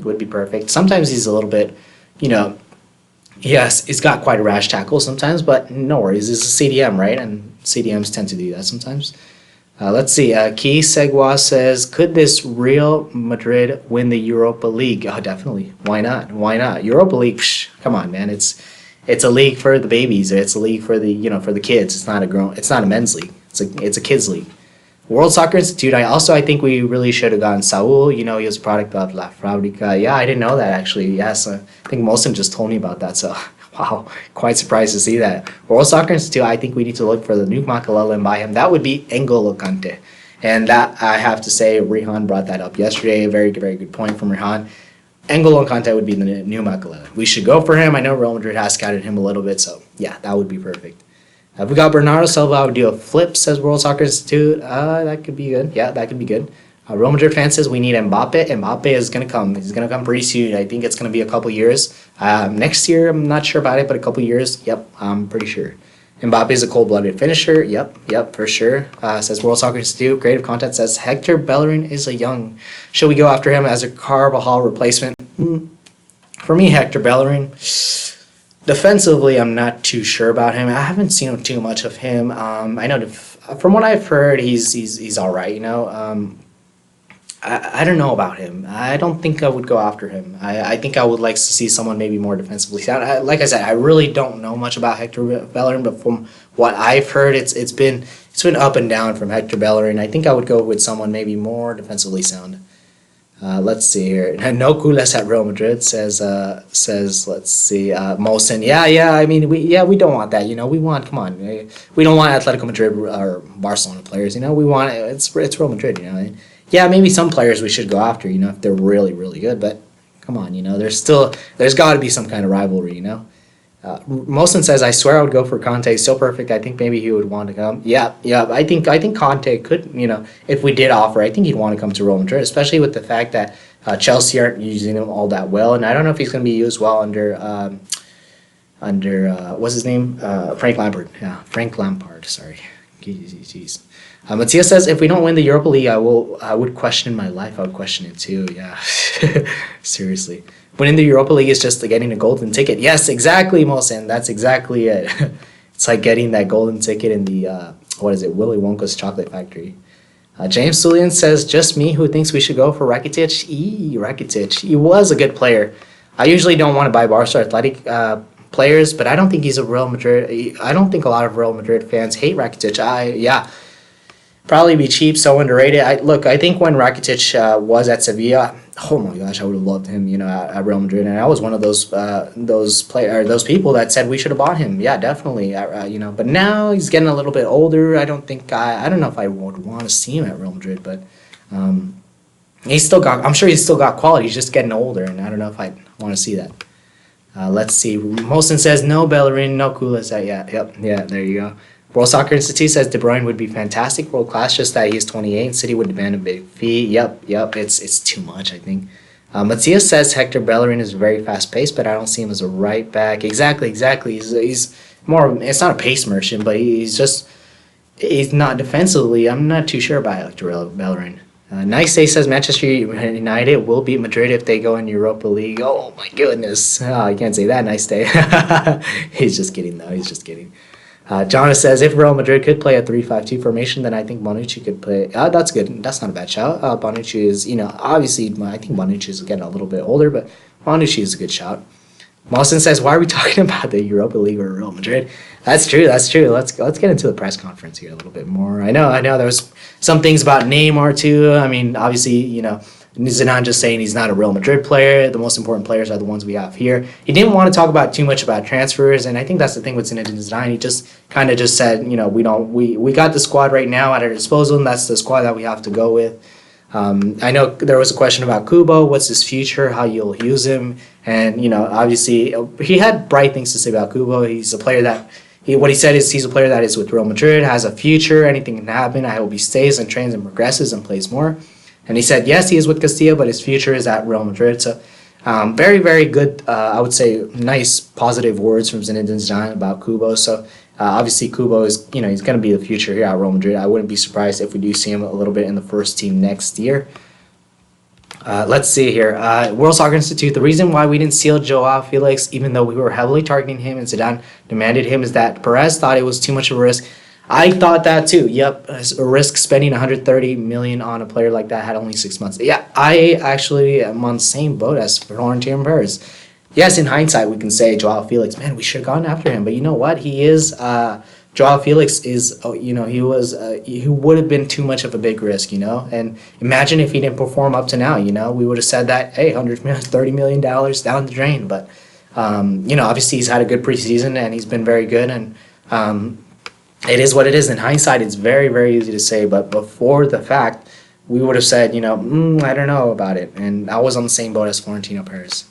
Would be perfect. Sometimes he's a little bit, yes, he's got quite a rash tackle sometimes, but no worries. He's a CDM, right? And CDMs tend to do that sometimes. Let's see. Key Segwa says, could this Real Madrid win the Europa League? Oh, definitely. Why not? Why not? Europa League. Come on, man. It's a league for the babies. It's a league for the kids. It's not a grown. It's not a men's league. It's a kids league. World Soccer Institute. I think we really should have gotten Saul. He was a product of La Fabrica. Yeah, I didn't know that actually. Yes, I think Molson just told me about that. So wow, quite surprised to see that. World Soccer Institute. I think we need to look for the new Makalala and buy him. That would be N'Golo Kante, and that I have to say, Rihan brought that up yesterday. A very very good point from Rihan. N'Golo Kante would be the new Makalala. We should go for him. I know Real Madrid has scouted him a little bit, so yeah, that would be perfect. We got Bernardo Silva. I would do a flip, says World Soccer Institute. That could be good. Yeah, that could be good. Real Madrid fan says we need Mbappe. Mbappe is going to come. He's going to come pretty soon. I think it's going to be a couple years. Next year, I'm not sure about it, but a couple years, yep, I'm pretty sure. Mbappe is a cold-blooded finisher. Yep, for sure. Says World Soccer Institute. Creative Content says Hector Bellerin is a young. Should we go after him as a Carvajal replacement? For me, Hector Bellerin. Defensively, I'm not too sure about him. I haven't seen too much of him. I know from what I've heard, he's all right. I don't know about him. I don't think I would go after him. I think I would like to see someone maybe more defensively sound. Like I said, I really don't know much about Hector Bellerin, but from what I've heard, it's been up and down from Hector Bellerin. I think I would go with someone maybe more defensively sound. Let's see here. No culas at Real Madrid says. Let's see. Molson. Yeah. I mean, we don't want that. We want. Come on. We don't want Atletico Madrid or Barcelona players. We want it's Real Madrid. Yeah, maybe some players we should go after. If they're really really good. But come on. There's got to be some kind of rivalry. Molson says, I swear I would go for Conte. So perfect. I think maybe he would want to come. Yeah. I think Conte could, if we did offer, I think he'd want to come to Real Madrid, especially with the fact that Chelsea aren't using him all that well. And I don't know if he's going to be used well under what's his name? Frank Lampard. Yeah, Frank Lampard. Sorry. Jeez. Matthias says, if we don't win the Europa League, I would question my life. I would question it too. Yeah. Seriously. Winning the Europa League is just getting a golden ticket. Yes, exactly, Molson. That's exactly it. It's like getting that golden ticket in the, Willy Wonka's chocolate factory. James Sulian says, just me who thinks we should go for Rakitic. Rakitic. He was a good player. I usually don't want to buy Barca Athletic players, but I don't think he's a Real Madrid. I don't think a lot of Real Madrid fans hate Rakitic. Probably be cheap, so underrated. I think when Rakitic was at Sevilla, oh my gosh, I would have loved him, at Real Madrid, and I was one of those people that said we should have bought him. Yeah, definitely, But now he's getting a little bit older. I don't know if I would want to see him at Real Madrid, but I'm sure he's still got quality. He's just getting older, and I don't know if I want to see that. Let's see. Molson says no Bellerin, no Kulas. Yeah, there you go. World Soccer Institute says De Bruyne would be fantastic, world class, just that he's 28 and City would demand a big fee. Yep, it's too much, I think. Matthias says Hector Bellerin is very fast paced, but I don't see him as a right back. Exactly. He's more. It's not a pace merchant, but he's not defensively. I'm not too sure about Hector Bellerin. Nice Day says Manchester United will beat Madrid if they go in Europa League. Oh my goodness! I can't say that. Nice Day. He's just kidding though. He's just kidding. Jonas says, if Real Madrid could play a 3-5-2 formation, then I think Bonucci could play. That's good. That's not a bad shout. Bonucci is, obviously, I think Bonucci is getting a little bit older, but Bonucci is a good shout. Mawson says, why are we talking about the Europa League or Real Madrid? That's true. Let's get into the press conference here a little bit more. I know there was some things about Neymar too. I mean, obviously, Zidane just saying he's not a Real Madrid player. The most important players are the ones we have here. He didn't want to talk about too much about transfers, and I think that's the thing with Zidane. He just kind of just said, we got the squad right now at our disposal, and that's the squad that we have to go with. I know there was a question about Kubo. What's his future? How you'll use him? And obviously, he had bright things to say about Kubo. He's a player that. What he said is he's a player that is with Real Madrid, has a future. Anything can happen. I hope he stays and trains and progresses and plays more. And he said, yes, he is with Castilla, but his future is at Real Madrid. So very, very good, I would say, nice, positive words from Zinedine Zidane about Kubo. So obviously Kubo is, he's going to be the future here at Real Madrid. I wouldn't be surprised if we do see him a little bit in the first team next year. Let's see here. World Soccer Institute, the reason why we didn't seal Joao Felix, even though we were heavily targeting him and Zidane demanded him, is that Perez thought it was too much of a risk. I thought that too. Yep, risk spending 130 million on a player like that had only 6 months. Yeah, I actually am on the same boat as Florentino Perez. Yes, in hindsight, we can say Joao Felix, man, we should have gone after him. But you know what? He is Joao Felix is, he would have been too much of a big risk, And imagine if he didn't perform up to now, we would have said that, hey, $130 million down the drain. But obviously he's had a good preseason and he's been very good, and it is what it is. In hindsight, it's very, very easy to say, but before the fact, we would have said, I don't know about it. And I was on the same boat as Florentino Perez.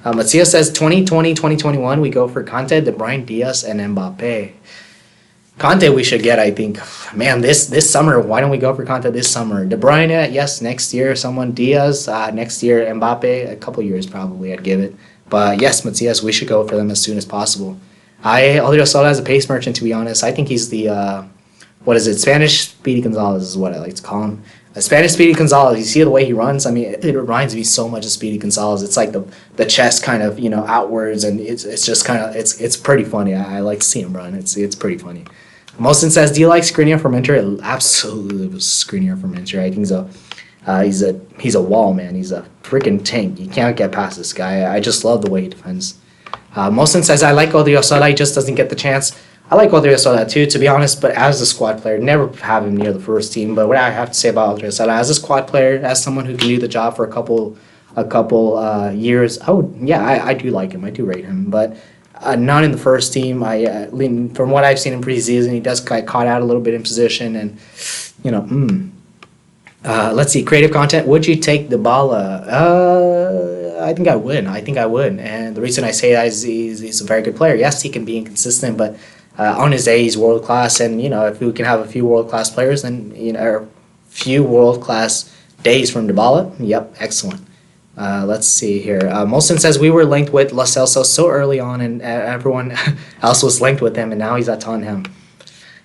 Matthias says 2020, 2021, we go for Kanté, De Bruyne, Diaz, and Mbappe. Kanté we should get, I think. Man, this summer, why don't we go for Kanté this summer? De Bruyne, yes, next year, someone. Diaz, next year. Mbappe, a couple years probably, I'd give it. But yes, Matthias, we should go for them as soon as possible. Odriozola as a pace merchant, to be honest. I think he's the, Spanish Speedy Gonzalez is what I like to call him. Spanish Speedy Gonzalez, you see the way he runs? I mean, it reminds me so much of Speedy Gonzalez. It's like the chest kind of, outwards, and it's just kind of, it's pretty funny. I like to see him run. It's pretty funny. Mosin says, do you like Skriniar from Inter? Absolutely Skriniar from Inter. I think he's a wall, man. He's a freaking tank. You can't get past this guy. I just love the way he defends. Mosin says, I like Odriozola, he just doesn't get the chance. I like Odriozola too, to be honest, but as a squad player, never have him near the first team. But what I have to say about Odriozola, as a squad player, as someone who can do the job for a couple years, I do like him. I do rate him, but not in the first team. From what I've seen in preseason, he does get caught out a little bit in position, and let's see, creative content. Would you take Dybala? I think I would. And the reason I say that is he's a very good player. Yes, he can be inconsistent, but on his day, he's world class. And if we can have a few world class players, then a few world class days from Dybala. Yep, excellent. Let's see here. Molson says we were linked with Lo Celso so early on, and everyone else was linked with him, and now he's at Tottenham.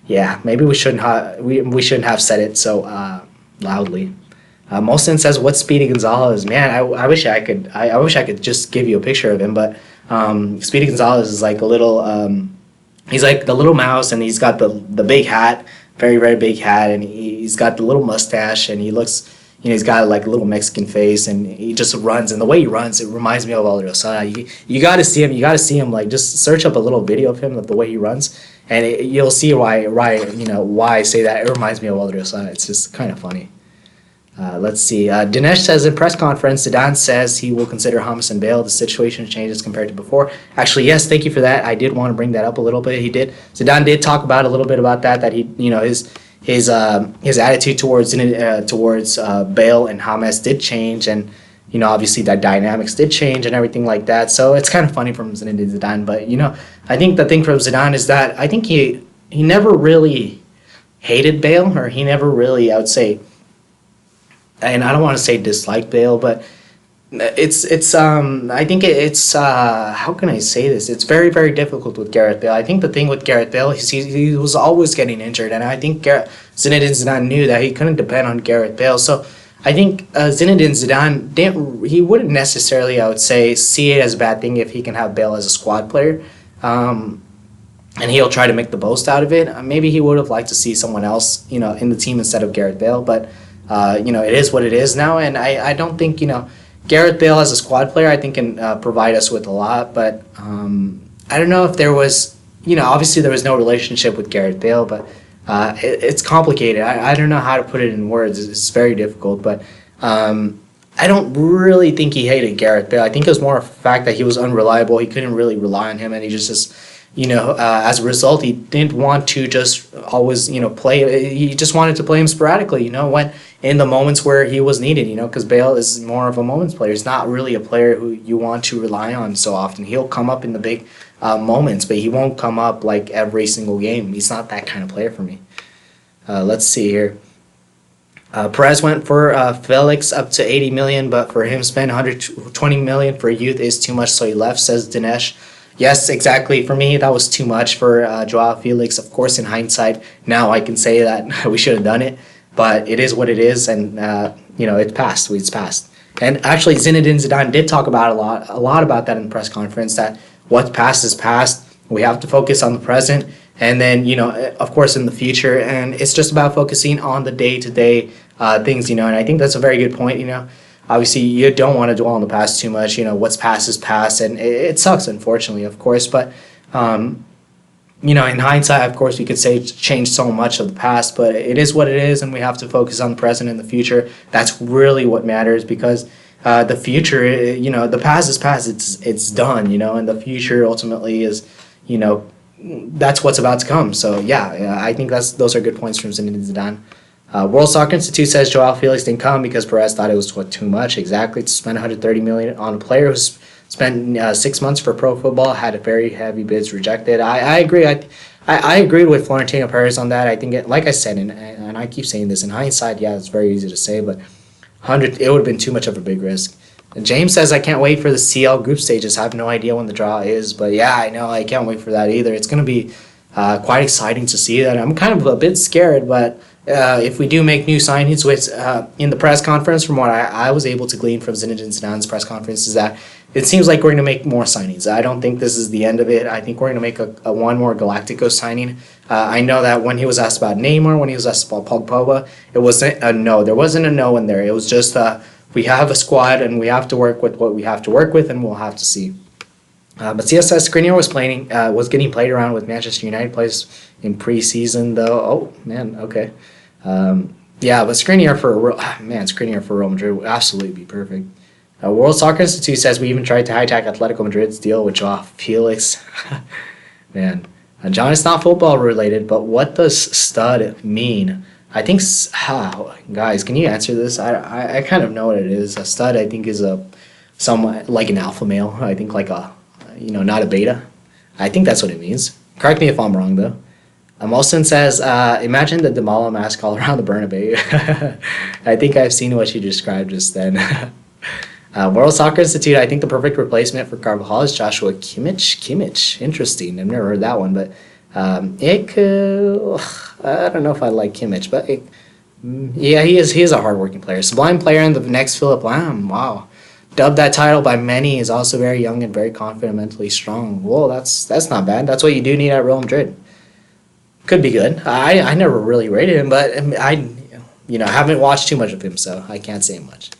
Yeah, maybe we shouldn't have said it so loudly. Molson says, "What's Speedy Gonzalez?" Man, I wish I could just give you a picture of him, but Speedy Gonzalez is like a little. He's like the little mouse, and he's got the big hat, very very big hat, and he's got the little mustache, and he looks. He's got like a little Mexican face, and he just runs. And the way he runs, it reminds me of Odriozola. You got to see him. You got to see him. Like, just search up a little video of him, of the way he runs, and you'll see why I say that. It reminds me of Odriozola. It's just kind of funny. Let's see. Dinesh says in press conference, Zidane says he will consider James and Bale. The situation changes compared to before. Actually, yes, thank you for that. I did want to bring that up a little bit. Zidane did talk about a little bit about that he, his attitude towards Bale and James did change, and obviously that dynamics did change and everything like that. So it's kind of funny from Zinedine Zidane, but I think the thing from Zidane is that I think he never really hated Bale, or he never really, I would say, and I don't want to say dislike Bale, but I think it's how can I say this? It's very very difficult with Gareth Bale. I think the thing with Gareth Bale is he was always getting injured, and I think Zinedine Zidane knew that he couldn't depend on Gareth Bale. So I think Zinedine Zidane he wouldn't necessarily, I would say, see it as a bad thing if he can have Bale as a squad player, and he'll try to make the most out of it. Maybe he would have liked to see someone else in the team instead of Gareth Bale, but it is what it is now, and I don't think Gareth Bale as a squad player, I think, can provide us with a lot, but I don't know if there was, obviously there was no relationship with Gareth Bale, but it's complicated. I don't know how to put it in words. It's very difficult, but I don't really think he hated Gareth Bale. I think it was more a fact that he was unreliable. He couldn't really rely on him, and he just as a result, he didn't want to just always, play. He just wanted to play him sporadically, when in the moments where he was needed, because Bale is more of a moments player. He's not really a player who you want to rely on so often. He'll come up in the big moments, but he won't come up like every single game. He's not that kind of player for me. Let's see here. Perez went for Felix up to 80 million, but for him spend 120 million for youth is too much, so he left, says Dinesh. Yes, exactly. For me, that was too much for Joao Felix. Of course, in hindsight, now I can say that we should have done it, but it is what it is, and it's passed. It's passed. And actually, Zinedine Zidane did talk about a lot about that in the press conference. That what's past is past. We have to focus on the present, and then, of course, in the future. And it's just about focusing on the day-to-day things, and I think that's a very good point. Obviously, you don't want to dwell on the past too much. What's past is past, and it sucks, unfortunately, of course. But in hindsight, of course, we could say it's changed so much of the past, but it is what it is, and we have to focus on the present and the future. That's really what matters, because the future, the past is past. It's done, and the future ultimately is, that's what's about to come. So yeah, I think those are good points from Zinedine Zidane. World Soccer Institute says Joao Felix didn't come because Perez thought it was too much. Exactly, to spend 130 million on a player who's spent 6 months for pro football, had a very heavy bids rejected. I agree. I agreed with Florentino Perez on that. I think, like I said, and I keep saying this, in hindsight, yeah, it's very easy to say, but it would have been too much of a big risk. And James says, I can't wait for the CL group stages. I have no idea when the draw is, but yeah, I know, I can't wait for that either. It's going to be quite exciting to see that. I'm kind of a bit scared, but if we do make new signings, which in the press conference, from what I was able to glean from Zinedine Zidane's press conference, is that it seems like we're going to make more signings. I don't think this is the end of it. I think we're going to make a one more Galacticos signing. I know that when he was asked about Neymar, when he was asked about Pogba, it wasn't a no. There wasn't a no in there. It was just we have a squad and we have to work with what we have to work with, and we'll have to see. But CSS Skriniar was getting played around with Manchester United players in preseason, though. Oh man, okay. Yeah, but Skriniar for Real Madrid would absolutely be perfect. World Soccer Institute says we even tried to hijack Atletico Madrid's deal with Joao Felix. Man, John, it's not football related, but what does stud mean? I think, guys, can you answer this? I kind of know what it is. A stud, I think, is somewhat like an alpha male. I think like not a beta. I think that's what it means. Correct me if I'm wrong, though. Molson says, imagine the Dybala mask all around the Bernabeu. I think I've seen what you described just then. World Soccer Institute, I think the perfect replacement for Carvajal is Joshua Kimmich. Interesting. I've never heard that one, but it could. I don't know if I like Kimmich, but yeah, he is a hardworking player. Sublime player and the next Philip Lahm. Wow. Dubbed that title by many, is also very young and very confident, mentally strong. Whoa, that's not bad. That's what you do need at Real Madrid. Could be good. I never really rated him, but I haven't watched too much of him, so I can't say much.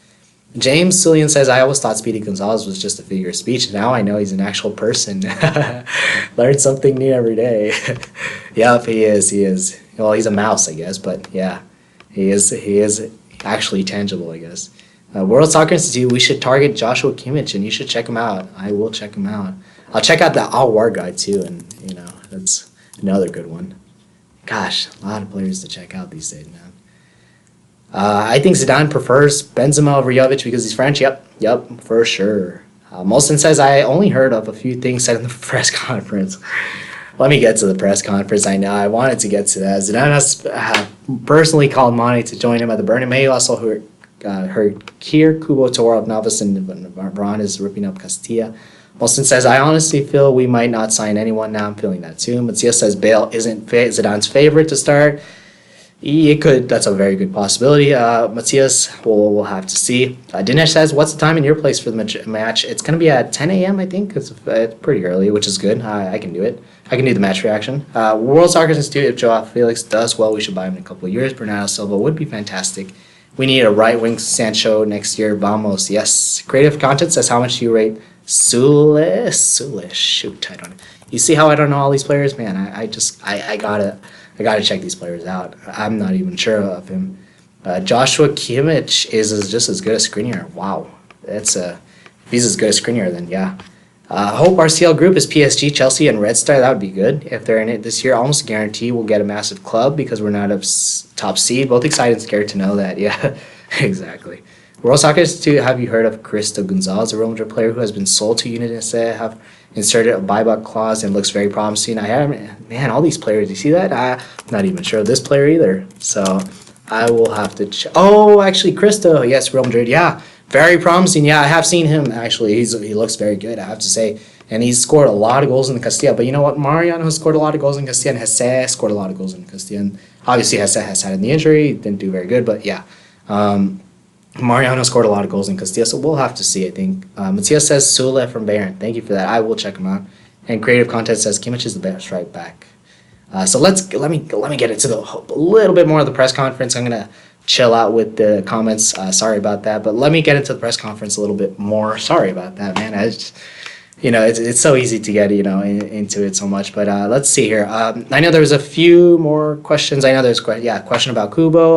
James Cillian says, I always thought Speedy Gonzalez was just a figure of speech. Now I know he's an actual person. Learn something new every day. Yep, he is. Well, he's a mouse, I guess, but yeah, he is actually tangible, I guess. World Soccer Institute, we should target Joshua Kimmich, and you should check him out. I will check him out. I'll check out the Al War guy, too, and, that's another good one. Gosh, a lot of players to check out these days, man. I think Zidane prefers Benzema over Jovic because he's French. Yep, for sure. Molson says, I only heard of a few things said in the press conference. Let me get to the press conference. I know I wanted to get to that. Zidane has personally called Mane to join him at the Bernabeu. Also heard here Kubo Toro of Navas and Varane is ripping up Castilla. Molson says, I honestly feel we might not sign anyone. Now I'm feeling that too. Matthias says Bale isn't Zidane's favorite to start. It could. That's a very good possibility. Matthias, we'll have to see. Dinesh says, what's the time in your place for the match? It's going to be at 10 a.m., I think. It's pretty early, which is good. I can do it. I can do the match reaction. World Soccer Institute, if Joao Felix does well, we should buy him in a couple of years. Bernardo Silva would be fantastic. We need a right-wing Sancho next year. Vamos. Yes. Creative Content says, how much do you rate Sule? Shoot, I don't know. You see how I don't know all these players? Man, I gotta check these players out. I'm not even sure of him. Joshua Kimmich is just as good as Skriniar. Wow, if he's as good as Skriniar, then yeah. Hope our CL group is PSG, Chelsea, and Red Star. That would be good if they're in it this year. Almost guarantee we'll get a massive club because we're not a top seed. Both excited and scared to know that. Yeah, exactly. World Soccer Institute, have you heard of Cristo Gonzalez, a Real Madrid player who has been sold to Udinese? Have inserted a buyback clause and looks very promising. All these players, you see that? I'm not even sure of this player either. So I will have to check. Oh, actually, Cristo. Yes, Real Madrid. Yeah, very promising. Yeah, I have seen him, actually. He looks very good, I have to say. And he's scored a lot of goals in Castilla. But you know what? Mariano has scored a lot of goals in Castilla, and Jesse scored a lot of goals in Castilla. And obviously, Jesse has had the injury. Didn't do very good, but yeah. Mariano scored a lot of goals in Castilla, so we'll have to see, I think. Matthias says Sule from Bayern. Thank you for that. I will check him out. And Creative Content says Kimmich is the best right back. So let me get into a little bit more of the press conference. I'm gonna chill out with the comments. Sorry about that, but let me get into the press conference a little bit more. Sorry about that, man. It's so easy to get into it so much. But let's see here. I know there was a few more questions. I know there's a question about Kubo.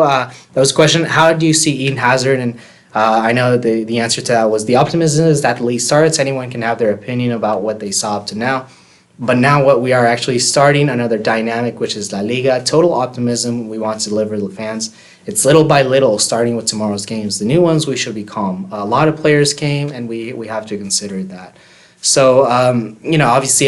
There was a question: how do you see Eden Hazard? And I know the answer to that was the optimism is that the league starts. Anyone can have their opinion about what they saw up to now. But now what we are actually starting another dynamic, which is La Liga. Total optimism. We want to deliver to the fans. It's little by little, starting with tomorrow's games. The new ones, we should be calm. A lot of players came, and we have to consider that. So, obviously,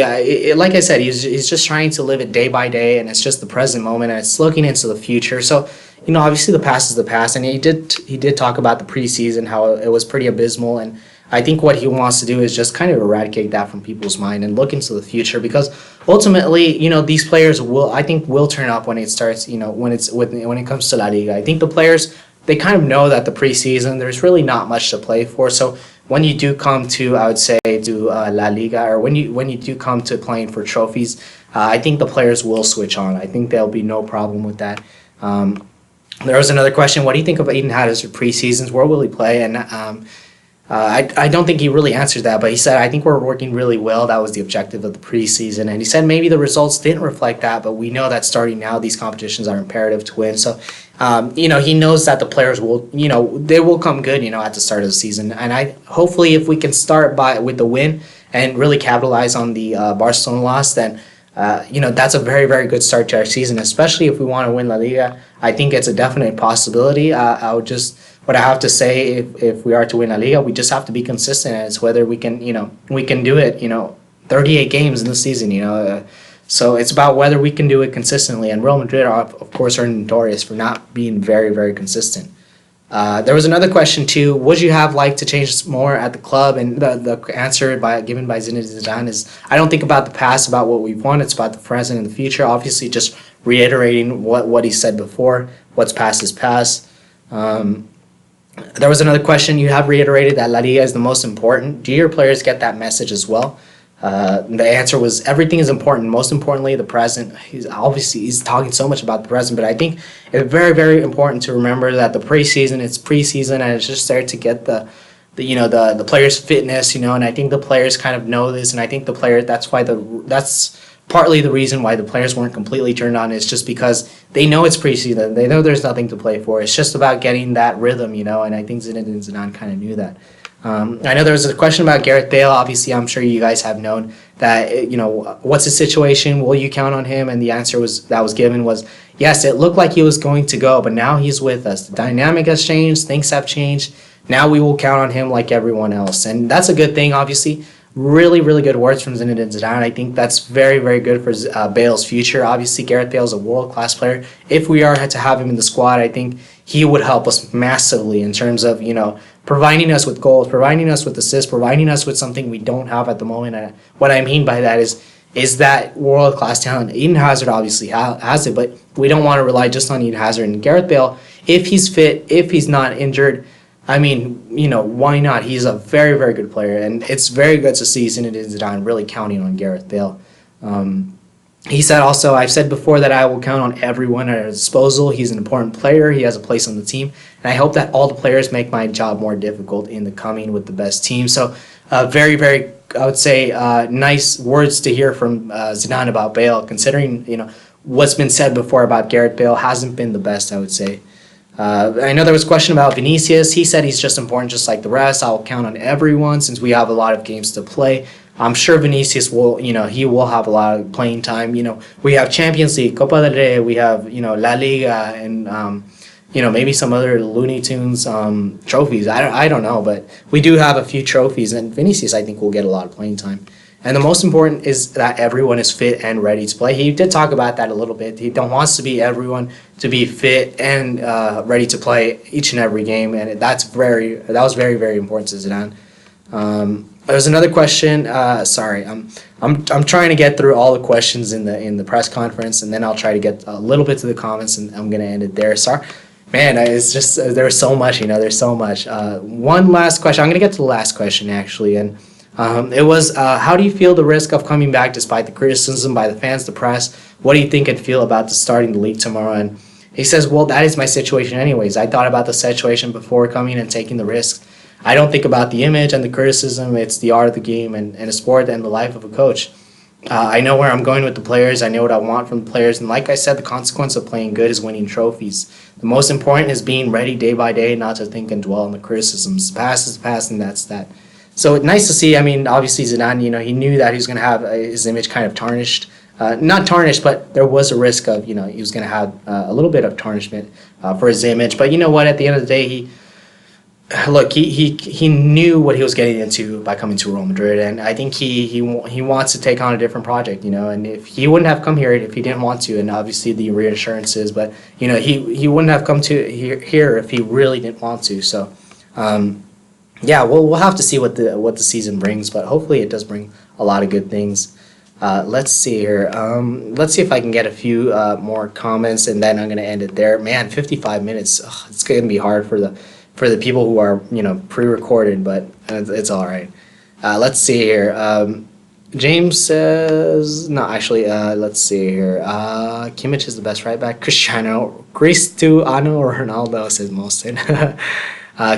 like I said, he's just trying to live it day by day, and it's just the present moment, and it's looking into the future. So, obviously, the past is the past, and he did talk about the preseason, how it was pretty abysmal, and I think what he wants to do is just kind of eradicate that from people's mind and look into the future, because ultimately, these players will turn up when it starts, when it comes to La Liga. I think the players, they kind of know that the preseason, there's really not much to play for. So when you do come to, I would say, to La Liga, or when you do come to playing for trophies, I think the players will switch on. I think there'll be no problem with that. There was another question: what do you think of Eden Hazard preseasons? Where will he play? And I don't think he really answered that, but he said, I think we're working really well. That was the objective of the preseason. And he said maybe the results didn't reflect that, but we know that starting now, these competitions are imperative to win. So, he knows that the players will, they will come good, at the start of the season. And hopefully if we can start with the win and really capitalize on the Barcelona loss, then that's a very, very good start to our season, especially if we want to win La Liga. I think it's a definite possibility. What I have to say, if we are to win La Liga, we just have to be consistent. And it's whether we can do it, 38 games in the season, so it's about whether we can do it consistently. And Real Madrid, of course, are notorious for not being very, very consistent. There was another question too. Would you have liked to change more at the club? And the answer given by Zidane is, I don't think about the past, about what we've won. It's about the present and the future. Obviously, just reiterating what he said before. What's past is past. There was another question. You have reiterated that La Liga is the most important. Do your players get that message as well? The answer was everything is important. Most importantly, the present. He's talking so much about the present, but I think it's very, very important to remember that the preseason, it's preseason, and it's just there to get the players' fitness, and I think the players kind of know this, and I think that's partly the reason why the players weren't completely turned on. Is just because they know it's preseason. They know there's nothing to play for. It's just about getting that rhythm, and I think Zidane kind of knew that. I know there was a question about Gareth Bale. Obviously, I'm sure you guys have known that, what's his situation? Will you count on him? And the answer was given was yes, it looked like he was going to go, but now he's with us. The dynamic has changed. Things have changed. Now we will count on him like everyone else. And that's a good thing, obviously. Really, really good words from Zinedine Zidane. I think that's very, very good for Bale's future. Obviously, Gareth Bale is a world-class player. If we are to have him in the squad, I think he would help us massively in terms of, providing us with goals, providing us with assists, providing us with something we don't have at the moment. What I mean by that is that world-class talent. Eden Hazard obviously has it, but we don't want to rely just on Eden Hazard. And Gareth Bale, if he's fit, if he's not injured, I mean, why not? He's a very, very good player, and it's very good to see Zinedine Zidane really counting on Gareth Bale. He said also, I've said before that I will count on everyone at his disposal. He's an important player. He has a place on the team, and I hope that all the players make my job more difficult in the coming with the best team. So very, very, I would say, nice words to hear from Zidane about Bale, considering, what's been said before about Gareth Bale hasn't been the best, I would say. I know there was a question about Vinicius. He said he's just important just like the rest. I'll count on everyone since we have a lot of games to play. I'm sure Vinicius will, he will have a lot of playing time. We have Champions League, Copa del Rey, we have, La Liga, and, maybe some other Looney Tunes trophies. I don't know, but we do have a few trophies, and Vinicius, I think, will get a lot of playing time. And the most important is that everyone is fit and ready to play. He did talk about that a little bit. He wants to be everyone to be fit and ready to play each and every game, and that was very, very important to Zidane. There's another question. Sorry, I'm trying to get through all the questions in the press conference, and then I'll try to get a little bit to the comments, and I'm gonna end it there. Sorry, man. It's just there's so much. There's so much. One last question. I'm gonna get to the last question actually, and It was, how do you feel the risk of coming back despite the criticism by the fans, the press? What do you think and feel about the starting the league tomorrow? And he says, well, that is my situation anyways. I thought about the situation before coming and taking the risk. I don't think about the image and the criticism. It's the art of the game and the sport and the life of a coach. I know where I'm going with the players. I know what I want from the players. And like I said, the consequence of playing good is winning trophies. The most important is being ready day by day, not to think and dwell on the criticisms. The past is the past, and that's that. So it's nice to see. I mean, obviously Zidane, he knew that he was going to have his image kind of tarnished. Not tarnished, but there was a risk of, he was going to have a little bit of tarnishment for his image. But you know what? At the end of the day, he knew what he was getting into by coming to Real Madrid, and I think he wants to take on a different project, and if he wouldn't have come here if he didn't want to, and obviously the reassurances, but he wouldn't have come to here if he really didn't want to. So, yeah, we'll have to see what the season brings, but hopefully it does bring a lot of good things. Let's see here. Let's see if I can get a few more comments, and then I'm gonna end it there. Man, 55 minutes. Ugh, it's gonna be hard for the people who are pre-recorded, but it's all right. Let's see here. James says no. Actually, let's see here. Kimmich is the best right back. Cristiano Ronaldo, says Molson.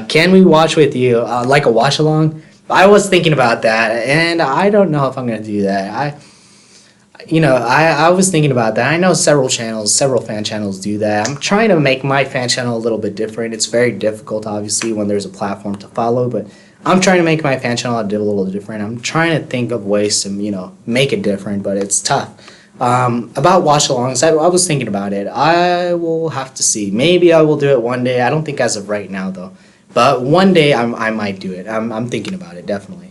Can we watch with you? Like a watch along? I was thinking about that, and I don't know if I'm gonna do that. I was thinking about that. I know several fan channels do that. I'm trying to make my fan channel a little bit different. It's very difficult, obviously, when there's a platform to follow, but I'm trying to make my fan channel a little different. I'm trying to think of ways to, make it different, but it's tough. About watch-alongs, I was thinking about it. I will have to see. Maybe I will do it one day. I don't think as of right now, though. But one day I might do it. I'm thinking about it, definitely.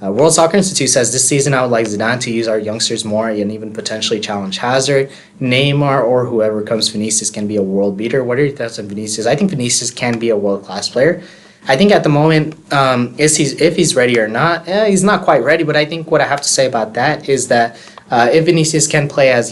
World Soccer Institute says this season I would like Zidane to use our youngsters more and even potentially challenge Hazard, Neymar, or whoever comes. Vinicius can be a world beater. What are your thoughts on Vinicius? I think Vinicius can be a world-class player. I think at the moment, if he's ready or not, he's not quite ready. But I think what I have to say about that is that if Vinicius can play as,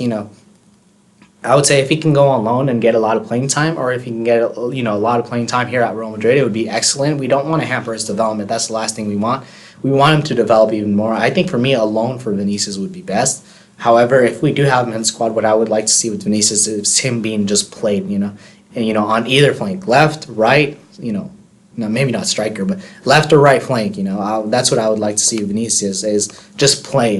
I would say if he can go on loan and get a lot of playing time, or if he can get a lot of playing time here at Real Madrid, it would be excellent. We don't want to hamper his development. That's the last thing we want. We want him to develop even more. I think for me, a loan for Vinicius would be best. However, if we do have him in the squad, what I would like to see with Vinicius is him being just played, and on either flank, left, right, no, maybe not striker, but left or right flank, that's what I would like to see with Vinicius is just play,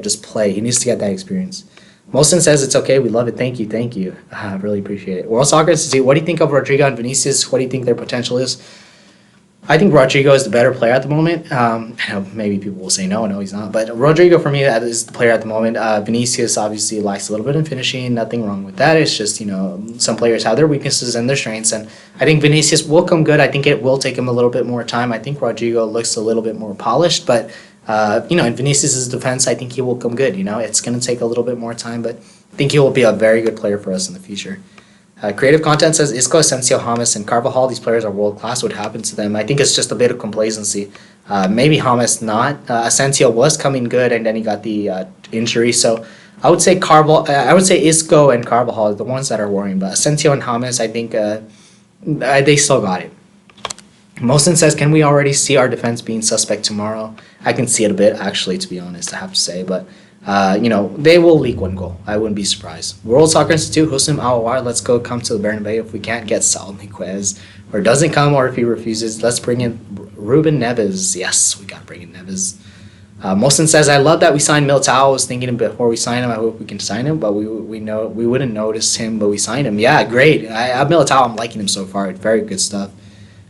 just play. He needs to get that experience. Molson says it's okay. We love it. Thank you. I really appreciate it. World Soccer Institute, what do you think of Rodrigo and Vinicius? What do you think their potential is? I think Rodrigo is the better player at the moment. I know maybe people will say no, he's not. But Rodrigo, for me, is the player at the moment. Vinicius obviously lacks a little bit in finishing. Nothing wrong with that. It's just, some players have their weaknesses and their strengths. And I think Vinicius will come good. I think it will take him a little bit more time. I think Rodrigo looks a little bit more polished. But, in Vinicius' defense, I think he will come good. It's going to take a little bit more time. But I think he will be a very good player for us in the future. Creative Content says Isco, Asensio, James, and Carvajal, these players are world-class. What happened to them? I think it's just a bit of complacency. Maybe James not. Asensio was coming good, and then he got the injury. So I would say Isco and Carvajal are the ones that are worrying. But Asensio and James, I think they still got it. Mosin says, can we already see our defense being suspect tomorrow? I can see it a bit, actually, to be honest, I have to say. But they will leak one goal. I wouldn't be surprised. World Soccer Institute, Husam Awar, let's go come to the Bernabeu. If we can't get Saul Niquez, or doesn't come, or if he refuses, let's bring in Ruben Neves. Yes, we got to bring in Neves. Molson says, I love that we signed Militao. I was thinking before we sign him, I hope we can sign him, but we wouldn't notice him, but we signed him. Yeah, great. Militao, I'm liking him so far. Very good stuff.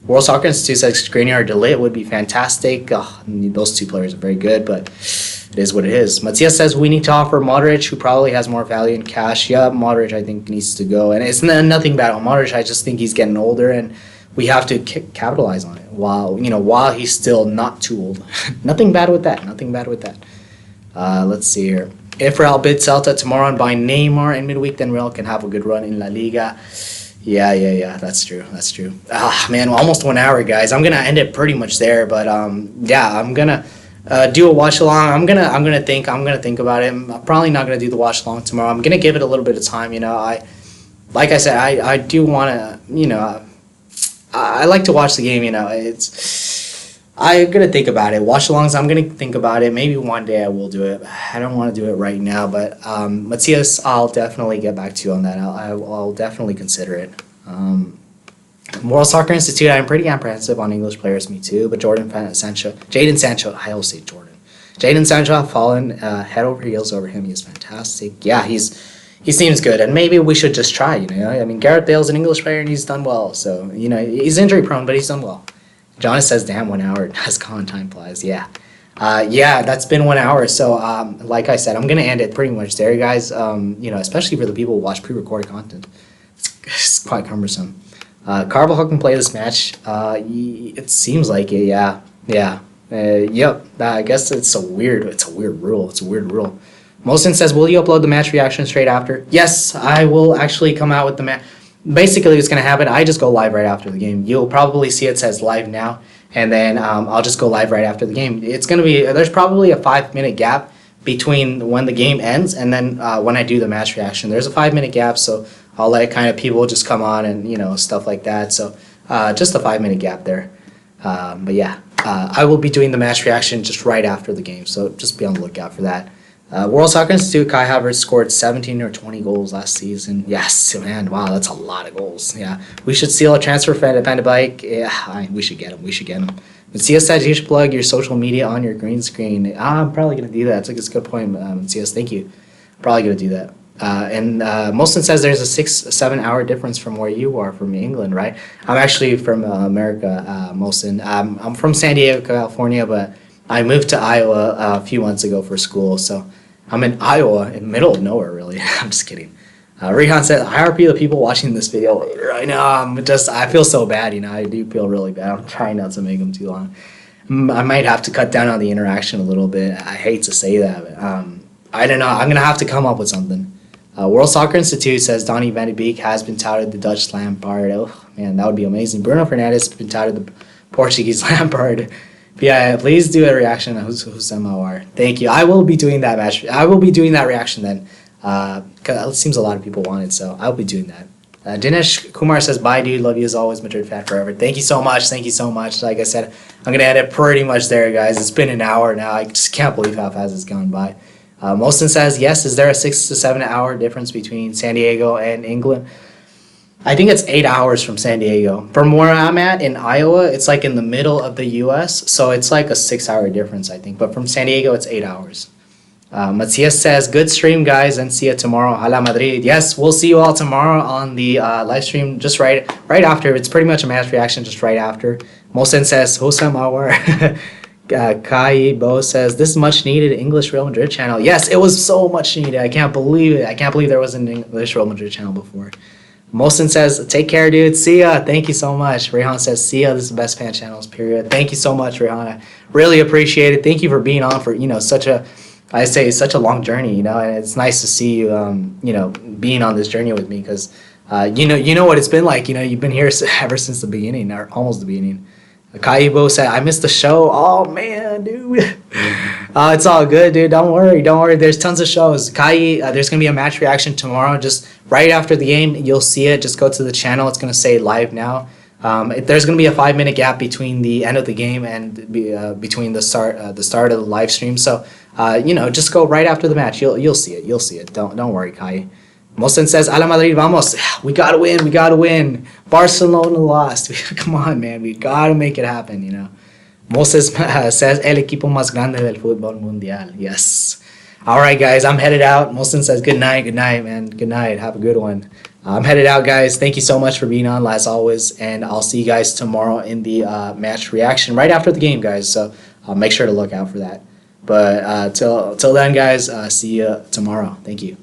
World Soccer Institute says Skriniar or Delit would be fantastic. Those two players are very good, but it is what it is. Matias says we need to offer Modric, who probably has more value in cash. Yeah, Modric, I think, needs to go. And it's nothing bad on Modric. I just think he's getting older, and we have to capitalize on it while he's still not too old. Nothing bad with that. Let's see here. If Real bid Celta tomorrow and buy Neymar in midweek, then Real can have a good run in La Liga. Yeah, that's true. Man, we're almost 1 hour, guys. I'm gonna end it pretty much there, but I'm gonna do a watch along. I'm gonna think about it. I'm probably not gonna do the watch along tomorrow. I'm gonna give it a little bit of time. Like I said, I do want to. I like to watch the game. I'm gonna think about it. Watch alongs. I'm gonna think about it. Maybe one day I will do it. I don't want to do it right now, but Matthias, I'll definitely get back to you on that. I'll definitely consider it. World Soccer Institute. I'm pretty apprehensive on English players. Me too. But Jadon Sancho. I always say Jordan. Jadon Sancho. I've fallen head over heels over him. He's fantastic. Yeah, he seems good, and maybe we should just try. I mean, Gareth Bale's an English player and he's done well. So he's injury prone, but he's done well. Jonas says, damn, 1 hour has gone, time flies. Yeah. That's been 1 hour. So, like I said, I'm going to end it pretty much there, guys. Especially for the people who watch pre-recorded content. It's quite cumbersome. Carvajal can play this match. It seems like it, yeah. Yep. I guess it's a weird rule. It's a weird rule. Mosin says, will you upload the match reaction straight after? Yes, I will actually come out with the match. Basically, what's going to happen, I just go live right after the game. You'll probably see it says live now, and then I'll just go live right after the game. It's going to be, there's probably a 5-minute gap between when the game ends and then when I do the match reaction. There's a 5-minute gap, so I'll let kind of people just come on and, stuff like that. So just a 5-minute gap there. But yeah, I will be doing the match reaction just right after the game, so just be on the lookout for that. World Soccer Institute, Kai Havertz scored 17 or 20 goals last season. Yes, man, wow, that's a lot of goals. Yeah, we should seal a transfer for Van de Beek. Yeah, we should get him. Matthias said you should plug your social media on your green screen. I'm probably going to do that. It's a good point, Matthias. Thank you. Probably going to do that. And Molson says there's a 6-7 hour difference from where you are from England, right? I'm actually from America, Molson. I'm from San Diego, California, but I moved to Iowa a few months ago for school, so I'm in Iowa, in the middle of nowhere, really. I'm just kidding. Rehan said, IRP the people watching this video later. I know, I feel so bad, I do feel really bad. I'm trying not to make them too long. I might have to cut down on the interaction a little bit. I hate to say that, but I don't know. I'm going to have to come up with something. World Soccer Institute says Donny van de Beek has been touted the Dutch Lampard. Oh, man, that would be amazing. Bruno Fernandes has been touted the Portuguese Lampard. But yeah, please do a reaction on who's MOR. Thank you. I will be doing that match. I will be doing that reaction then. Cause it seems a lot of people want it, so I'll be doing that. Dinesh Kumar says, bye, dude. Love you as always. Madrid fan forever. Thank you so much. Thank you so much. Like I said, I'm going to end it pretty much there, guys. It's been an hour now. I just can't believe how fast it's gone by. Molson says, yes, is there a 6 to 7 hour difference between San Diego and England? I think it's 8 hours from San Diego. From where I'm at in Iowa, it's like in the middle of the U.S., so it's like a 6 hour difference, I think. But from San Diego, it's 8 hours. Matthias says, good stream, guys, and see you tomorrow. Hala Madrid. Yes, we'll see you all tomorrow on the live stream just right after. It's pretty much a match reaction just right after. Mosen says, Hosam Hour. Kai Bo says, this is much needed English Real Madrid channel. Yes, it was so much needed. I can't believe it. I can't believe there was an English Real Madrid channel before. Mosin says, take care, dude. See ya. Thank you so much. Rehan says, see ya. This is the best fan channels, period. Thank you so much, Rehan. I really appreciate it. Thank you for being on for, such a long journey, and it's nice to see you, being on this journey with me because, you know what it's been like. You've been here ever since the beginning or almost the beginning. Kaibo said, I missed the show. Oh, man, dude. It's all good, dude. Don't worry. There's tons of shows. Kai, there's going to be a match reaction tomorrow. Just right after the game, you'll see it. Just go to the channel. It's going to say live now. There's going to be a 5-minute gap between the end of the game and between the start of the live stream. So, just go right after the match. You'll see it. Don't worry, Kai. Mosen says, Ala Madrid, vamos. We got to win. Barcelona lost. Come on, man. We got to make it happen, Moses says, el equipo más grande del fútbol mundial. Yes. All right, guys. I'm headed out. Mosen says, good night, man. Good night. Have a good one. I'm headed out, guys. Thank you so much for being on, as always. And I'll see you guys tomorrow in the match reaction right after the game, guys. So make sure to look out for that. But till then, guys, see you tomorrow. Thank you.